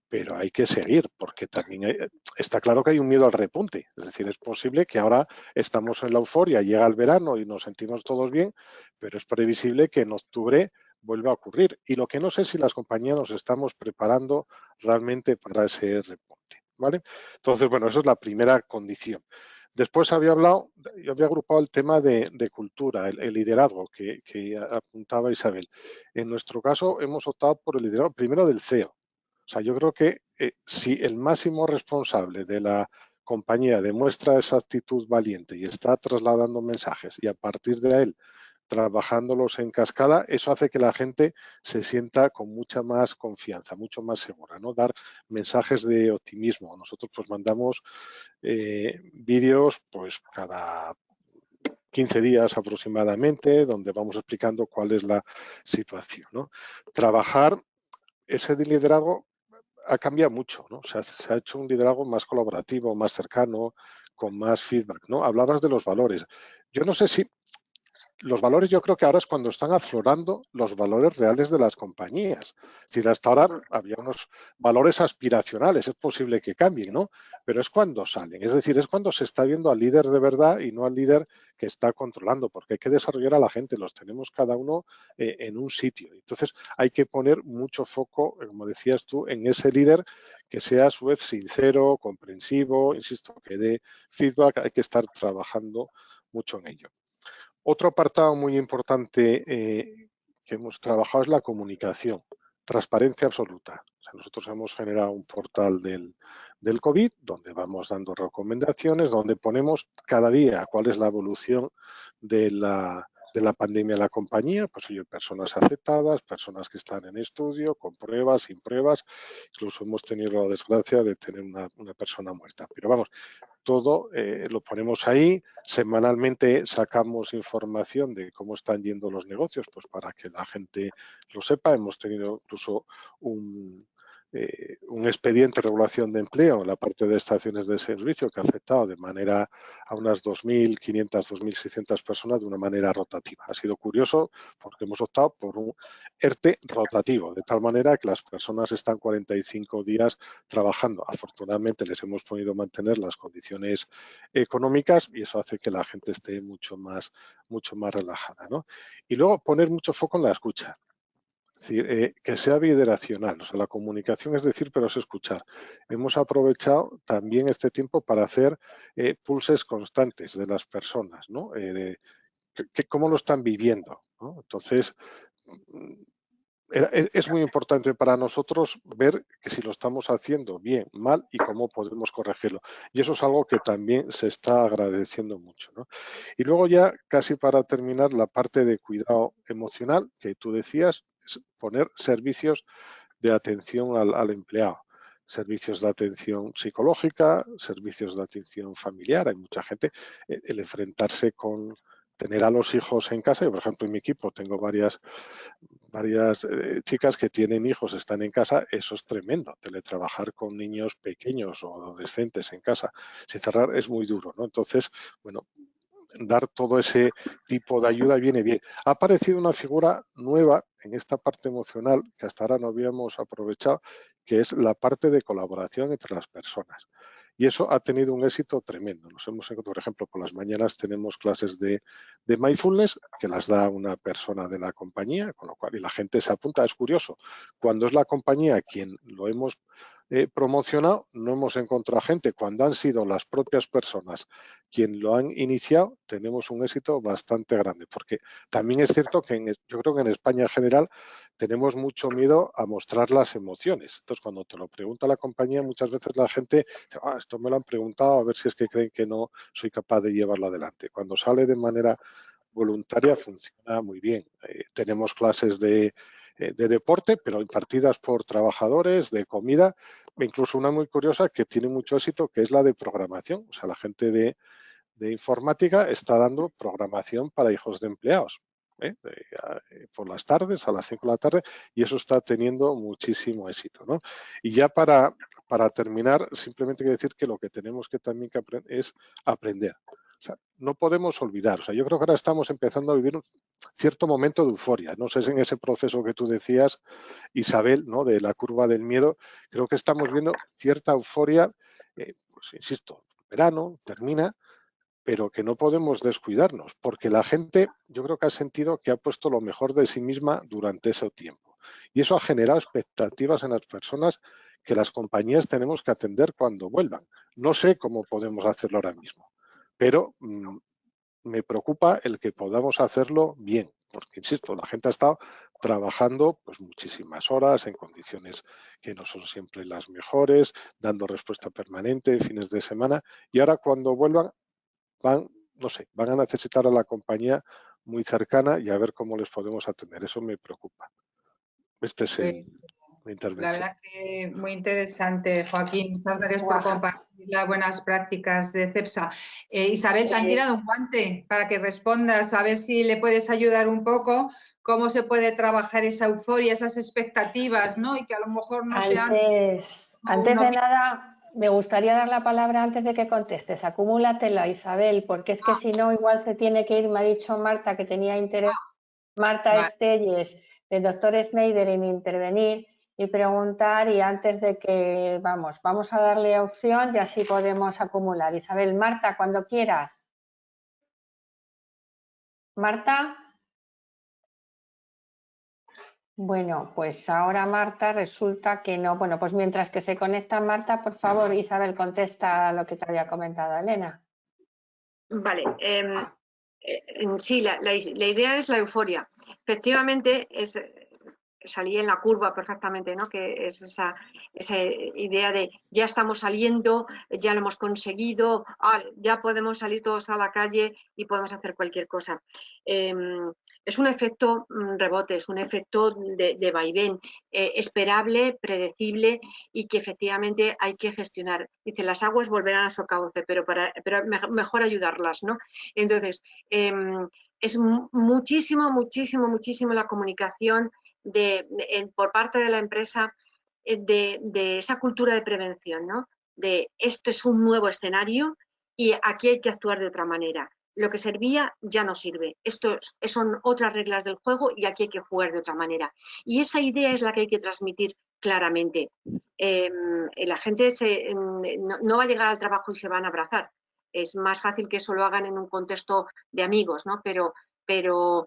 pero hay que seguir, porque también está claro que hay un miedo al repunte. Es decir, es posible que ahora estamos en la euforia, llega el verano y nos sentimos todos bien, pero es previsible que en octubre vuelva a ocurrir. Y lo que no sé si las compañías nos estamos preparando realmente para ese repunte, ¿vale? Entonces, bueno, eso es la primera condición. Después yo había agrupado el tema de cultura, el liderazgo que apuntaba Isabel. En nuestro caso hemos optado por el liderazgo primero del CEO. O sea, yo creo que si el máximo responsable de la compañía demuestra esa actitud valiente y está trasladando mensajes y a partir de él trabajándolos en cascada, eso hace que la gente se sienta con mucha más confianza, mucho más segura, ¿no? Dar mensajes de optimismo. Nosotros pues mandamos vídeos pues cada 15 días aproximadamente, donde vamos explicando cuál es la situación, ¿no? Trabajar ese liderazgo ha cambiado mucho, ¿no? Se ha hecho un liderazgo más colaborativo, más cercano, con más feedback, ¿no? Hablabas de los valores. Yo no sé si los valores, yo creo que ahora es cuando están aflorando los valores reales de las compañías. Es decir, hasta ahora había unos valores aspiracionales, es posible que cambien, ¿no? Pero es cuando salen, es decir, es cuando se está viendo al líder de verdad y no al líder que está controlando, porque hay que desarrollar a la gente, los tenemos cada uno en un sitio. Entonces hay que poner mucho foco, como decías tú, en ese líder que sea a su vez sincero, comprensivo, insisto, que dé feedback, hay que estar trabajando mucho en ello. Otro apartado muy importante que hemos trabajado es la comunicación, transparencia absoluta. O sea, nosotros hemos generado un portal del COVID donde vamos dando recomendaciones, donde ponemos cada día cuál es la evolución de la pandemia en la compañía, pues hay personas afectadas, personas que están en estudio, con pruebas, sin pruebas, incluso hemos tenido la desgracia de tener una persona muerta. Pero vamos, todo lo ponemos ahí. Semanalmente sacamos información de cómo están yendo los negocios, pues para que la gente lo sepa. Hemos tenido incluso un expediente de regulación de empleo en la parte de estaciones de servicio que ha afectado de manera a unas 2.500, 2.600 personas de una manera rotativa. Ha sido curioso porque hemos optado por un ERTE rotativo, de tal manera que las personas están 45 días trabajando. Afortunadamente les hemos podido mantener las condiciones económicas y eso hace que la gente esté mucho más relajada, ¿no? Y luego poner mucho foco en la escucha. Es decir, que sea bidireccional, o sea, la comunicación es decir, pero es escuchar. Hemos aprovechado también este tiempo para hacer pulses constantes de las personas, ¿no? Cómo lo están viviendo, ¿no? Entonces, es muy importante para nosotros ver que si lo estamos haciendo bien, mal y cómo podemos corregirlo. Y eso es algo que también se está agradeciendo mucho, ¿no? Y luego ya, casi para terminar, la parte de cuidado emocional que tú decías, es poner servicios de atención al empleado. Servicios de atención psicológica, servicios de atención familiar. Hay mucha gente, el enfrentarse con tener a los hijos en casa. Yo, por ejemplo, en mi equipo tengo varias chicas que tienen hijos, están en casa, eso es tremendo. Teletrabajar con niños pequeños o adolescentes en casa sin cerrar es muy duro, ¿no? Entonces, bueno, dar todo ese tipo de ayuda viene bien. Ha aparecido una figura nueva en esta parte emocional que hasta ahora no habíamos aprovechado, que es la parte de colaboración entre las personas. Y eso ha tenido un éxito tremendo. Nos hemos encontrado, por ejemplo, por las mañanas tenemos clases de mindfulness que las da una persona de la compañía, con lo cual y la gente se apunta. Es curioso, cuando es la compañía quien lo hemos promocionado, no hemos encontrado gente. Cuando han sido las propias personas quien lo han iniciado, tenemos un éxito bastante grande, porque también es cierto que yo creo que en España en general tenemos mucho miedo a mostrar las emociones. Entonces, cuando te lo pregunta la compañía, muchas veces la gente dice, esto me lo han preguntado, a ver si es que creen que no soy capaz de llevarlo adelante. Cuando sale de manera voluntaria funciona muy bien. Tenemos clases de deporte, pero impartidas por trabajadores, de comida, incluso una muy curiosa que tiene mucho éxito, que es la de programación. O sea, la gente de informática está dando programación para hijos de empleados. Por las tardes, a las 5 de la tarde, y eso está teniendo muchísimo éxito, ¿no? Y ya para terminar, simplemente quiero decir que lo que tenemos que también que aprender es aprender. O sea, no podemos olvidar. O sea, yo creo que ahora estamos empezando a vivir un cierto momento de euforia. No sé si en ese proceso que tú decías, Isabel, ¿no? De la curva del miedo, creo que estamos viendo cierta euforia, pues insisto, verano termina, pero que no podemos descuidarnos, porque la gente yo creo que ha sentido que ha puesto lo mejor de sí misma durante ese tiempo. Y eso ha generado expectativas en las personas que las compañías tenemos que atender cuando vuelvan. No sé cómo podemos hacerlo ahora mismo, pero me preocupa el que podamos hacerlo bien, porque, insisto, la gente ha estado trabajando pues muchísimas horas en condiciones que no son siempre las mejores, dando respuesta permanente, fines de semana, y ahora cuando vuelvan no sé, van a necesitar a la compañía muy cercana y a ver cómo les podemos atender. Eso me preocupa. Esta es mi La intervención. verdad que muy interesante, Joaquín. Muchas gracias por compartir las buenas prácticas de CEPSA. Isabel, te han tirado un guante para que respondas, a ver si le puedes ayudar un poco, cómo se puede trabajar esa euforia, esas expectativas, ¿no? Y que a lo mejor no sean... Antes de nada, me gustaría dar la palabra antes de que contestes. Acumúlatela, Isabel, porque es que si no, igual se tiene que ir. Me ha dicho Marta que tenía interés, Marta Estelles, del doctor Schneider, en intervenir y preguntar, y antes de que, vamos a darle opción y así podemos acumular. Isabel, Marta, cuando quieras. Marta. Bueno, pues ahora Marta resulta que no. Bueno, pues mientras que se conecta Marta, por favor, Isabel, contesta lo que te había comentado Elena. Vale. Sí, la idea es la euforia. Efectivamente, salí en la curva perfectamente, ¿no? Que es esa idea de ya estamos saliendo, ya lo hemos conseguido, ya podemos salir todos a la calle y podemos hacer cualquier cosa. Es un efecto rebote, es un efecto de vaivén, esperable, predecible y que efectivamente hay que gestionar. Dice, las aguas volverán a su cauce, pero mejor ayudarlas, ¿no? Entonces, es muchísimo la comunicación por parte de la empresa de esa cultura de prevención, ¿no? De esto es un nuevo escenario y aquí hay que actuar de otra manera. Lo que servía ya no sirve. Esto son otras reglas del juego y aquí hay que jugar de otra manera. Y esa idea es la que hay que transmitir claramente. La gente no va a llegar al trabajo y se van a abrazar. Es más fácil que eso lo hagan en un contexto de amigos, ¿no? Pero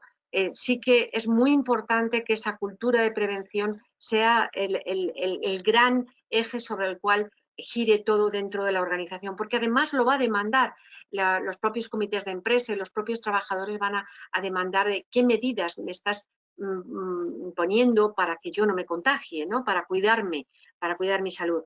sí que es muy importante que esa cultura de prevención sea el gran eje sobre el cual gire todo dentro de la organización, porque además lo va a demandar los propios comités de empresa y los propios trabajadores van a demandar de qué medidas me estás poniendo para que yo no me contagie, ¿no? Para cuidarme, para cuidar mi salud.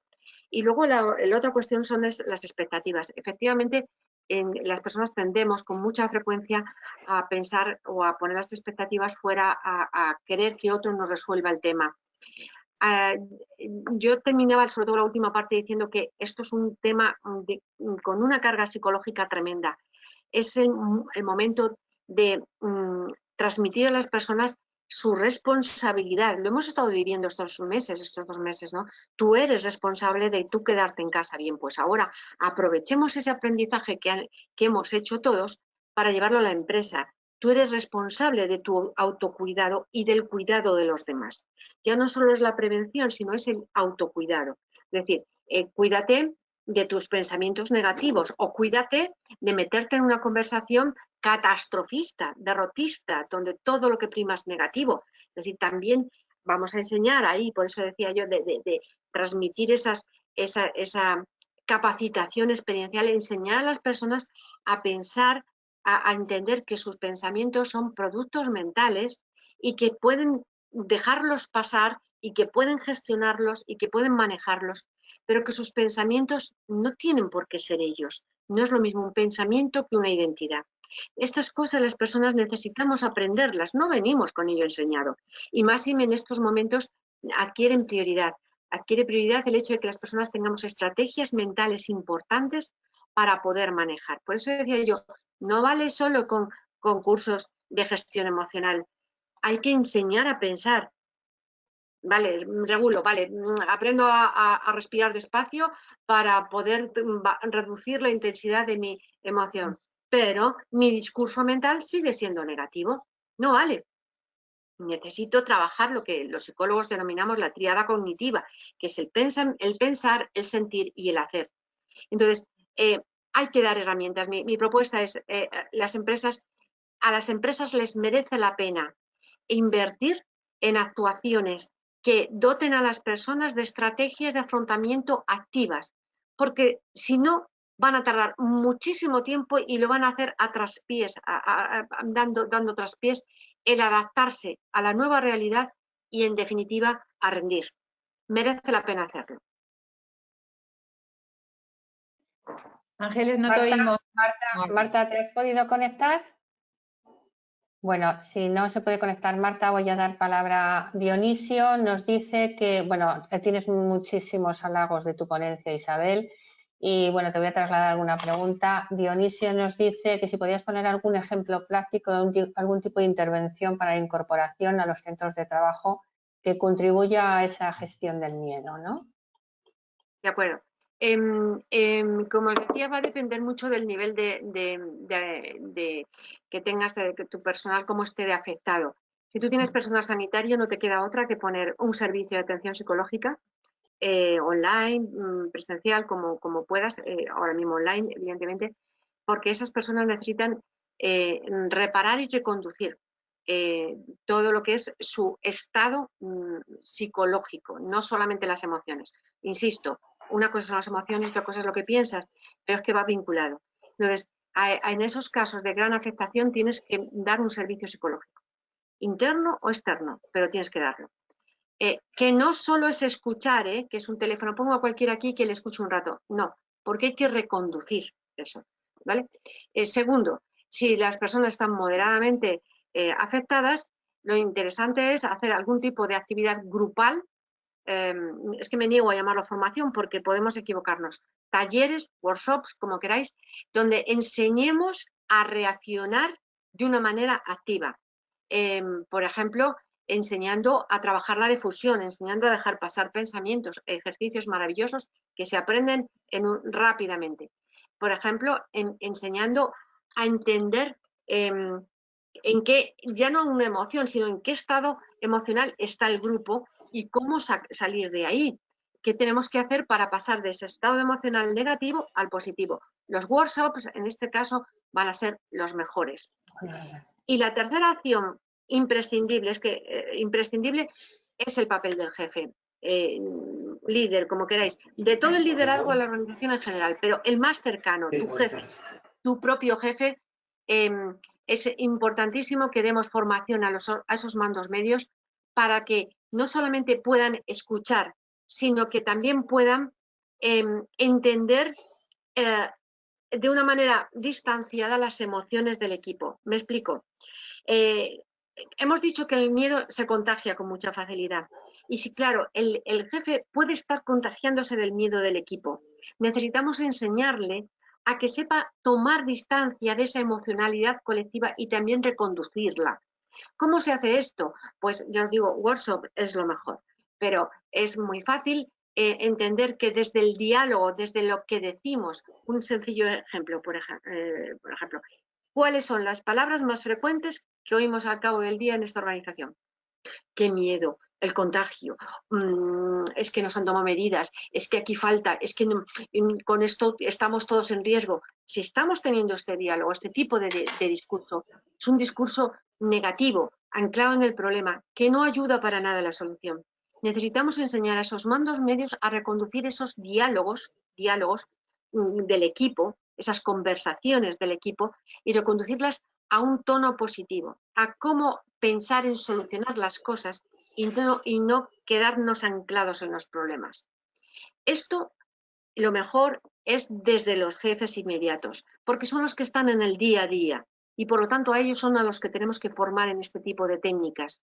Y luego la otra cuestión son las expectativas. Efectivamente, las personas tendemos con mucha frecuencia a pensar o a poner las expectativas fuera, a querer que otro nos resuelva el tema. Yo terminaba sobre todo la última parte diciendo que esto es un tema con una carga psicológica tremenda. Es el momento de transmitir a las personas su responsabilidad. Lo hemos estado viviendo estos 2 meses, ¿no? Tú eres responsable de tú quedarte en casa. Bien, pues ahora aprovechemos ese aprendizaje que hemos hecho todos para llevarlo a la empresa. Tú eres responsable de tu autocuidado y del cuidado de los demás. Ya no solo es la prevención, sino es el autocuidado. Es decir, cuídate de tus pensamientos negativos o cuídate de meterte en una conversación catastrofista, derrotista, donde todo lo que prima es negativo. Es decir, también vamos a enseñar ahí, por eso decía yo, de transmitir esa capacitación experiencial, enseñar a las personas a pensar, a entender que sus pensamientos son productos mentales y que pueden dejarlos pasar y que pueden gestionarlos y que pueden manejarlos, pero que sus pensamientos no tienen por qué ser ellos. No es lo mismo un pensamiento que una identidad. Estas cosas las personas necesitamos aprenderlas, no venimos con ello enseñado. Y más en estos momentos adquieren prioridad. Adquiere prioridad el hecho de que las personas tengamos estrategias mentales importantes para poder manejar. Por eso decía yo, no vale solo con cursos de gestión emocional. Hay que enseñar a pensar. Vale, regulo, vale, aprendo a respirar despacio para poder reducir la intensidad de mi emoción, pero mi discurso mental sigue siendo negativo. No vale. Necesito trabajar lo que los psicólogos denominamos la tríada cognitiva, que es el pensar, el sentir y el hacer. Entonces, hay que dar herramientas. Mi propuesta es, a las empresas les merece la pena invertir en actuaciones que doten a las personas de estrategias de afrontamiento activas, porque si no van a tardar muchísimo tiempo y lo van a hacer a traspiés, dando traspiés el adaptarse a la nueva realidad y, en definitiva, a rendir. Merece la pena hacerlo. Ángeles, no te oímos. Marta, ¿te has podido conectar? Bueno, si no se puede conectar Marta, voy a dar palabra a Dionisio. Nos dice que, bueno, tienes muchísimos halagos de tu ponencia, Isabel, y bueno, te voy a trasladar alguna pregunta. Dionisio nos dice que si podías poner algún ejemplo práctico de algún tipo de intervención para la incorporación a los centros de trabajo que contribuya a esa gestión del miedo, ¿no? De acuerdo. Como os decía, va a depender mucho del nivel que tengas, que tu personal cómo esté de afectado. Si tú tienes personal sanitario, no te queda otra que poner un servicio de atención psicológica online, presencial, como puedas, ahora mismo online, evidentemente, porque esas personas necesitan reparar y reconducir todo lo que es su estado psicológico, no solamente las emociones. Insisto, una cosa son las emociones, otra cosa es lo que piensas, pero es que va vinculado. Entonces, en esos casos de gran afectación tienes que dar un servicio psicológico, interno o externo, pero tienes que darlo. Que no solo es escuchar, que es un teléfono, pongo a cualquiera aquí que le escuche un rato, no, porque hay que reconducir eso, ¿vale? Segundo, si las personas están moderadamente afectadas, lo interesante es hacer algún tipo de actividad grupal. Es que me niego a llamarlo formación porque podemos equivocarnos. Talleres, workshops, como queráis, donde enseñemos a reaccionar de una manera activa. Por ejemplo, enseñando a trabajar la difusión, enseñando a dejar pasar pensamientos, ejercicios maravillosos que se aprenden rápidamente. Por ejemplo, enseñando a entender en qué, ya no una emoción, sino en qué estado emocional está el grupo y cómo salir de ahí. ¿Qué tenemos que hacer para pasar de ese estado emocional negativo al positivo? Los workshops, en este caso, van a ser los mejores. Y la tercera acción imprescindible es el papel del jefe, líder, como queráis, de todo el liderazgo de la organización en general, pero el más cercano, tu jefe, tu propio jefe. Es importantísimo que demos formación a esos mandos medios para que no solamente puedan escuchar, sino que también puedan entender de una manera distanciada las emociones del equipo. Me explico. Hemos dicho que el miedo se contagia con mucha facilidad. Y si, claro, el jefe puede estar contagiándose del miedo del equipo, necesitamos enseñarle a que sepa tomar distancia de esa emocionalidad colectiva y también reconducirla. ¿Cómo se hace esto? Pues ya os digo, workshop es lo mejor, pero es muy fácil entender que desde el diálogo, desde lo que decimos, un sencillo ejemplo, por ejemplo, ¿Cuáles son las palabras más frecuentes que oímos al cabo del día en esta organización? Qué miedo, el contagio, es que nos han tomado medidas, es que aquí falta, es que con esto estamos todos en riesgo. Si estamos teniendo este diálogo, este tipo de discurso, es un discurso negativo, anclado en el problema, que no ayuda para nada a la solución. Necesitamos enseñar a esos mandos medios a reconducir esos diálogos del equipo, esas conversaciones del equipo, y reconducirlas a un tono positivo, a cómo pensar en solucionar las cosas y no quedarnos anclados en los problemas. Esto, lo mejor es desde los jefes inmediatos, porque son los que están en el día a día y por lo tanto a ellos son a los que tenemos que formar en este tipo de técnicas.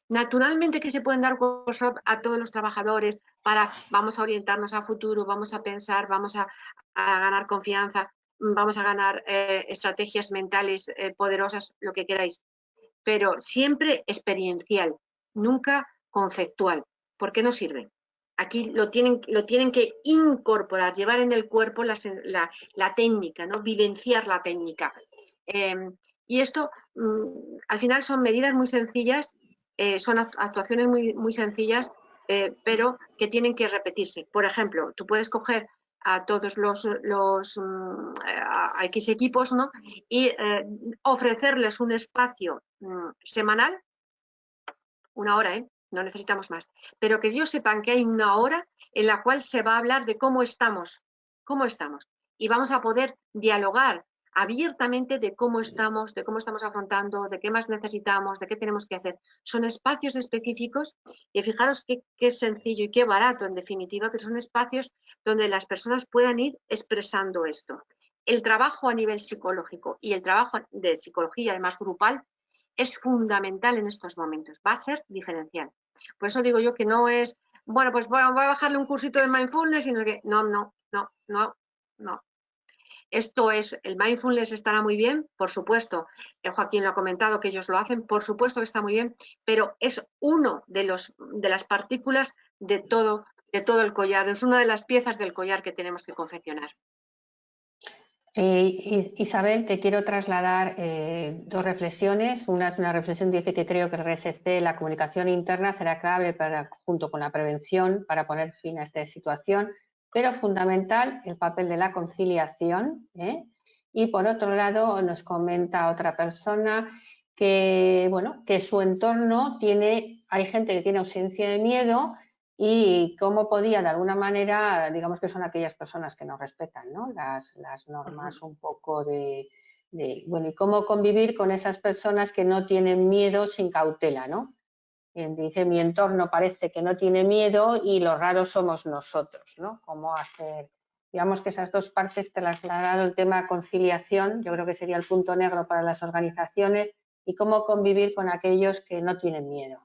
Naturalmente que se pueden dar workshops a todos los trabajadores para vamos a orientarnos a futuro, vamos a pensar, vamos a ganar confianza, vamos a ganar estrategias mentales poderosas, lo que queráis, pero siempre experiencial, nunca conceptual, porque no sirve. Aquí lo tienen que incorporar, llevar en el cuerpo la técnica, ¿no? Vivenciar la técnica. Y esto, al final, son medidas muy sencillas, son actuaciones muy sencillas, pero que tienen que repetirse. Por ejemplo, tú puedes coger a todos a X equipos, ¿no? Y ofrecerles un espacio semanal, una hora, no necesitamos más, pero que ellos sepan que hay una hora en la cual se va a hablar de cómo estamos, y vamos a poder dialogar abiertamente de cómo estamos afrontando, de qué más necesitamos, de qué tenemos que hacer. Son espacios específicos y fijaros qué sencillo y qué barato, en definitiva, que son espacios donde las personas puedan ir expresando esto. El trabajo a nivel psicológico y el trabajo de psicología, además grupal, es fundamental en estos momentos, va a ser diferencial. Por eso digo yo que no es, bueno, pues voy a bajarle un cursito de mindfulness, sino que no. Esto es, el mindfulness estará muy bien, por supuesto, Joaquín lo ha comentado que ellos lo hacen, por supuesto que está muy bien, pero es uno de las partículas de todo el collar, es una de las piezas del collar que tenemos que confeccionar. Isabel, te quiero trasladar dos reflexiones. Una es una reflexión que dice que creo que el RSC, la comunicación interna, será clave junto con la prevención para poner fin a esta situación, pero fundamental el papel de la conciliación. Y por otro lado, nos comenta otra persona que, bueno, que su entorno hay gente que tiene ausencia de miedo y cómo podía, de alguna manera, digamos que son aquellas personas que no respetan, ¿no? Las normas un poco bueno, y cómo convivir con esas personas que no tienen miedo sin cautela, ¿no? Dice, mi entorno parece que no tiene miedo y lo raro somos nosotros, ¿no? Cómo hacer, digamos que esas dos partes, trasladado el tema conciliación, yo creo que sería el punto negro para las organizaciones, y cómo convivir con aquellos que no tienen miedo.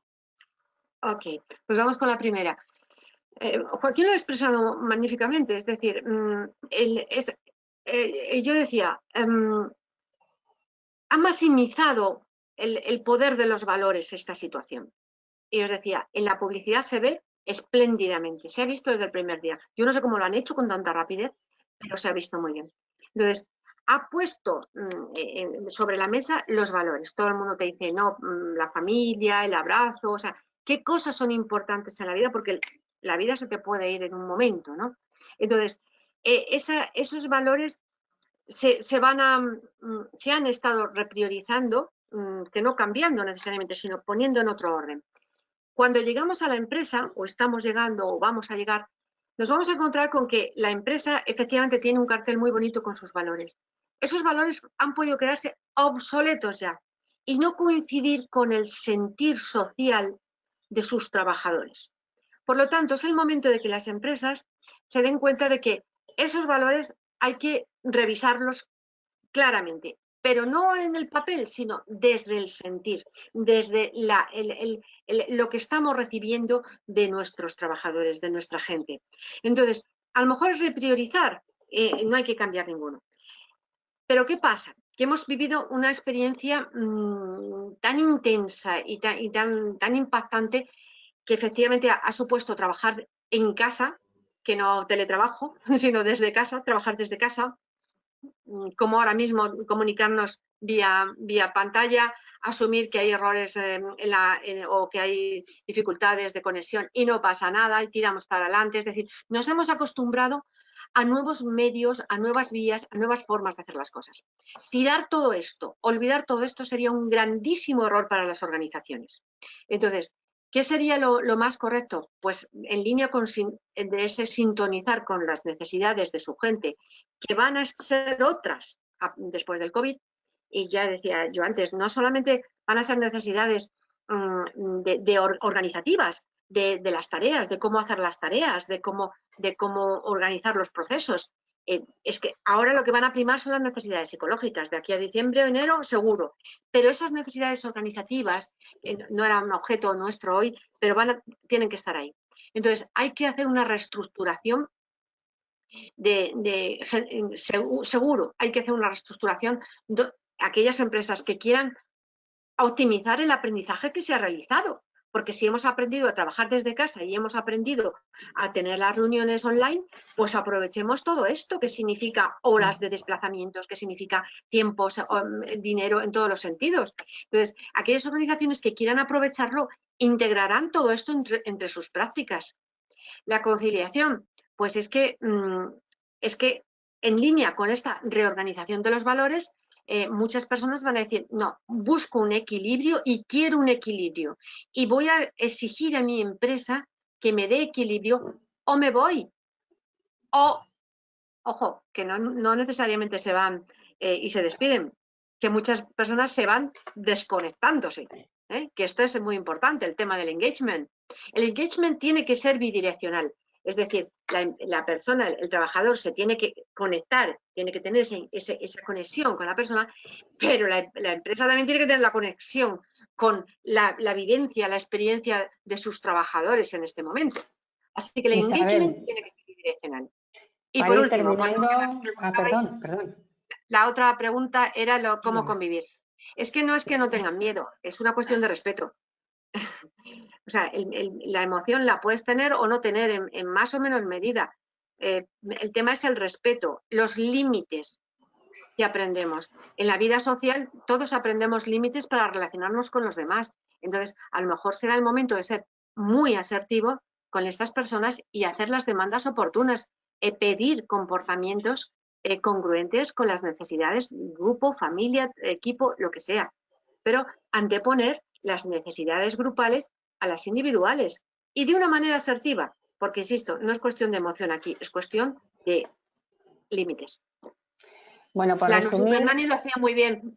Ok, pues vamos con la primera. Joaquín lo ha expresado magníficamente, es decir, yo decía, ha maximizado el poder de los valores esta situación. Y os decía, en la publicidad se ve espléndidamente, se ha visto desde el primer día. Yo no sé cómo lo han hecho con tanta rapidez, pero se ha visto muy bien. Entonces, ha puesto sobre la mesa los valores. Todo el mundo te dice, no, la familia, el abrazo, o sea, qué cosas son importantes en la vida, porque la vida se te puede ir en un momento, ¿no? Entonces, esos valores se han estado repriorizando, que no cambiando necesariamente, sino poniendo en otro orden. Cuando llegamos a la empresa, o estamos llegando, o vamos a llegar, nos vamos a encontrar con que la empresa efectivamente tiene un cartel muy bonito con sus valores. Esos valores han podido quedarse obsoletos ya y no coincidir con el sentir social de sus trabajadores. Por lo tanto, es el momento de que las empresas se den cuenta de que esos valores hay que revisarlos claramente, pero no en el papel, sino desde el sentir, desde lo que estamos recibiendo de nuestros trabajadores, de nuestra gente. Entonces, a lo mejor es repriorizar, no hay que cambiar ninguno. Pero ¿qué pasa? Que hemos vivido una experiencia tan intensa y tan impactante que efectivamente ha supuesto trabajar en casa, que no teletrabajo, sino desde casa, trabajar desde casa, como ahora mismo comunicarnos vía pantalla, asumir que hay errores o que hay dificultades de conexión y no pasa nada y tiramos para adelante. Es decir, nos hemos acostumbrado a nuevos medios, a nuevas vías, a nuevas formas de hacer las cosas. Tirar todo esto, olvidar todo esto sería un grandísimo error para las organizaciones. Entonces, ¿qué sería lo más correcto? Pues en línea con de ese sintonizar con las necesidades de su gente, que van a ser otras después del COVID. Y ya decía yo antes, no solamente van a ser necesidades organizativas, de las tareas, de cómo hacer las tareas, de cómo organizar los procesos. Es que ahora lo que van a primar son las necesidades psicológicas, de aquí a diciembre o enero seguro, pero esas necesidades organizativas no era un objeto nuestro hoy, pero tienen que estar ahí. Entonces hay que hacer una reestructuración seguro, hay que hacer una reestructuración de aquellas empresas que quieran optimizar el aprendizaje que se ha realizado. Porque si hemos aprendido a trabajar desde casa y hemos aprendido a tener las reuniones online, pues aprovechemos todo esto, que significa horas de desplazamientos, que significa tiempos, dinero en todos los sentidos. Entonces, aquellas organizaciones que quieran aprovecharlo integrarán todo esto entre sus prácticas. La conciliación, pues es que en línea con esta reorganización de los valores, muchas personas van a decir, no, busco un equilibrio y quiero un equilibrio. Y voy a exigir a mi empresa que me dé equilibrio o me voy. O, ojo, que no necesariamente se van y se despiden, que muchas personas se van desconectándose. Que esto es muy importante, el tema del engagement. El engagement tiene que ser bidireccional. Es decir, la persona, el trabajador se tiene que conectar, tiene que tener esa conexión con la persona, pero la empresa también tiene que tener la conexión con la vivencia, la experiencia de sus trabajadores en este momento. Así que el engagement tiene que ser bidireccional. Y por último, perdón. La otra pregunta era cómo convivir. Es que no tengan miedo, es una cuestión de respeto. O sea, la emoción la puedes tener o no tener en más o menos medida. El tema es el respeto, los límites que aprendemos. En la vida social todos aprendemos límites para relacionarnos con los demás. Entonces, a lo mejor será el momento de ser muy asertivo con estas personas y hacer las demandas oportunas, pedir comportamientos congruentes con las necesidades del grupo, familia, equipo, lo que sea. Pero anteponer las necesidades grupales a las individuales y de una manera asertiva, porque insisto, no es cuestión de emoción aquí, es cuestión de límites. Bueno, por resumir, Nani lo hacía muy bien.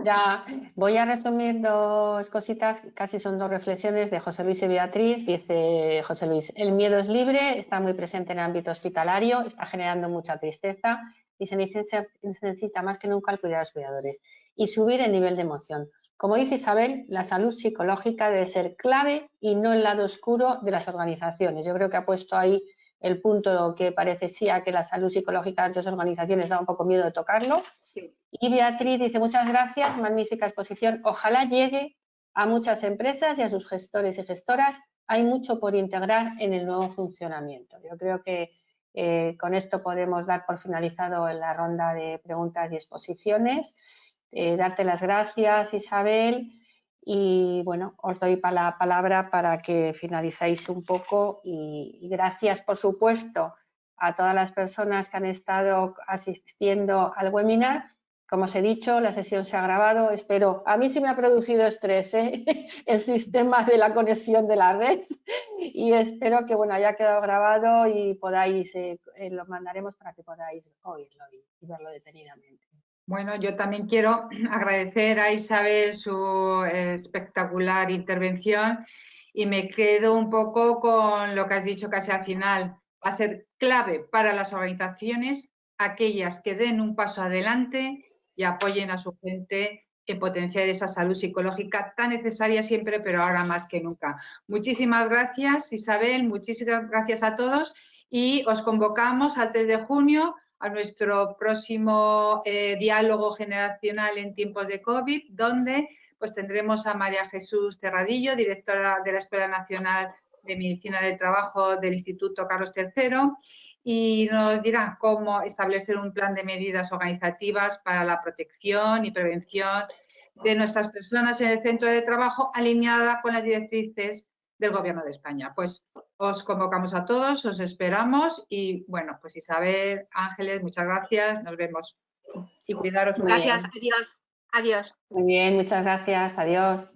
Ya voy a resumir dos cositas, casi son dos reflexiones de José Luis y Beatriz. Dice José Luis, el miedo es libre, está muy presente en el ámbito hospitalario, está generando mucha tristeza y se necesita más que nunca el cuidado de los cuidadores y subir el nivel de emoción. Como dice Isabel, la salud psicológica debe ser clave y no el lado oscuro de las organizaciones. Yo creo que ha puesto ahí el punto que parecía que la salud psicológica de otras organizaciones da un poco miedo de tocarlo. Sí. Y Beatriz dice, muchas gracias, magnífica exposición. Ojalá llegue a muchas empresas y a sus gestores y gestoras. Hay mucho por integrar en el nuevo funcionamiento. Yo creo que con esto podemos dar por finalizado la ronda de preguntas y exposiciones. Darte las gracias, Isabel. Y bueno, os doy la palabra para que finalicéis un poco y gracias, por supuesto, a todas las personas que han estado asistiendo al webinar. Como os he dicho, la sesión se ha grabado. Espero, a mí sí me ha producido estrés el sistema de la conexión de la red y espero que bueno, haya quedado grabado y podáis, lo mandaremos para que podáis oírlo y verlo detenidamente. Bueno, yo también quiero agradecer a Isabel su espectacular intervención y me quedo un poco con lo que has dicho casi al final. Va a ser clave para las organizaciones aquellas que den un paso adelante y apoyen a su gente en potenciar esa salud psicológica tan necesaria siempre, pero ahora más que nunca. Muchísimas gracias, Isabel, muchísimas gracias a todos y os convocamos al 3 de junio a nuestro próximo diálogo generacional en tiempos de COVID, donde pues tendremos a María Jesús Terradillo, directora de la Escuela Nacional de Medicina del Trabajo del Instituto Carlos III, y nos dirá cómo establecer un plan de medidas organizativas para la protección y prevención de nuestras personas en el centro de trabajo, alineada con las directrices del Gobierno de España. Pues os convocamos a todos, os esperamos y bueno, pues Isabel, Ángeles, muchas gracias, nos vemos y cuidaros. Muy bien. Gracias, adiós. Adiós. Muy bien, muchas gracias. Adiós.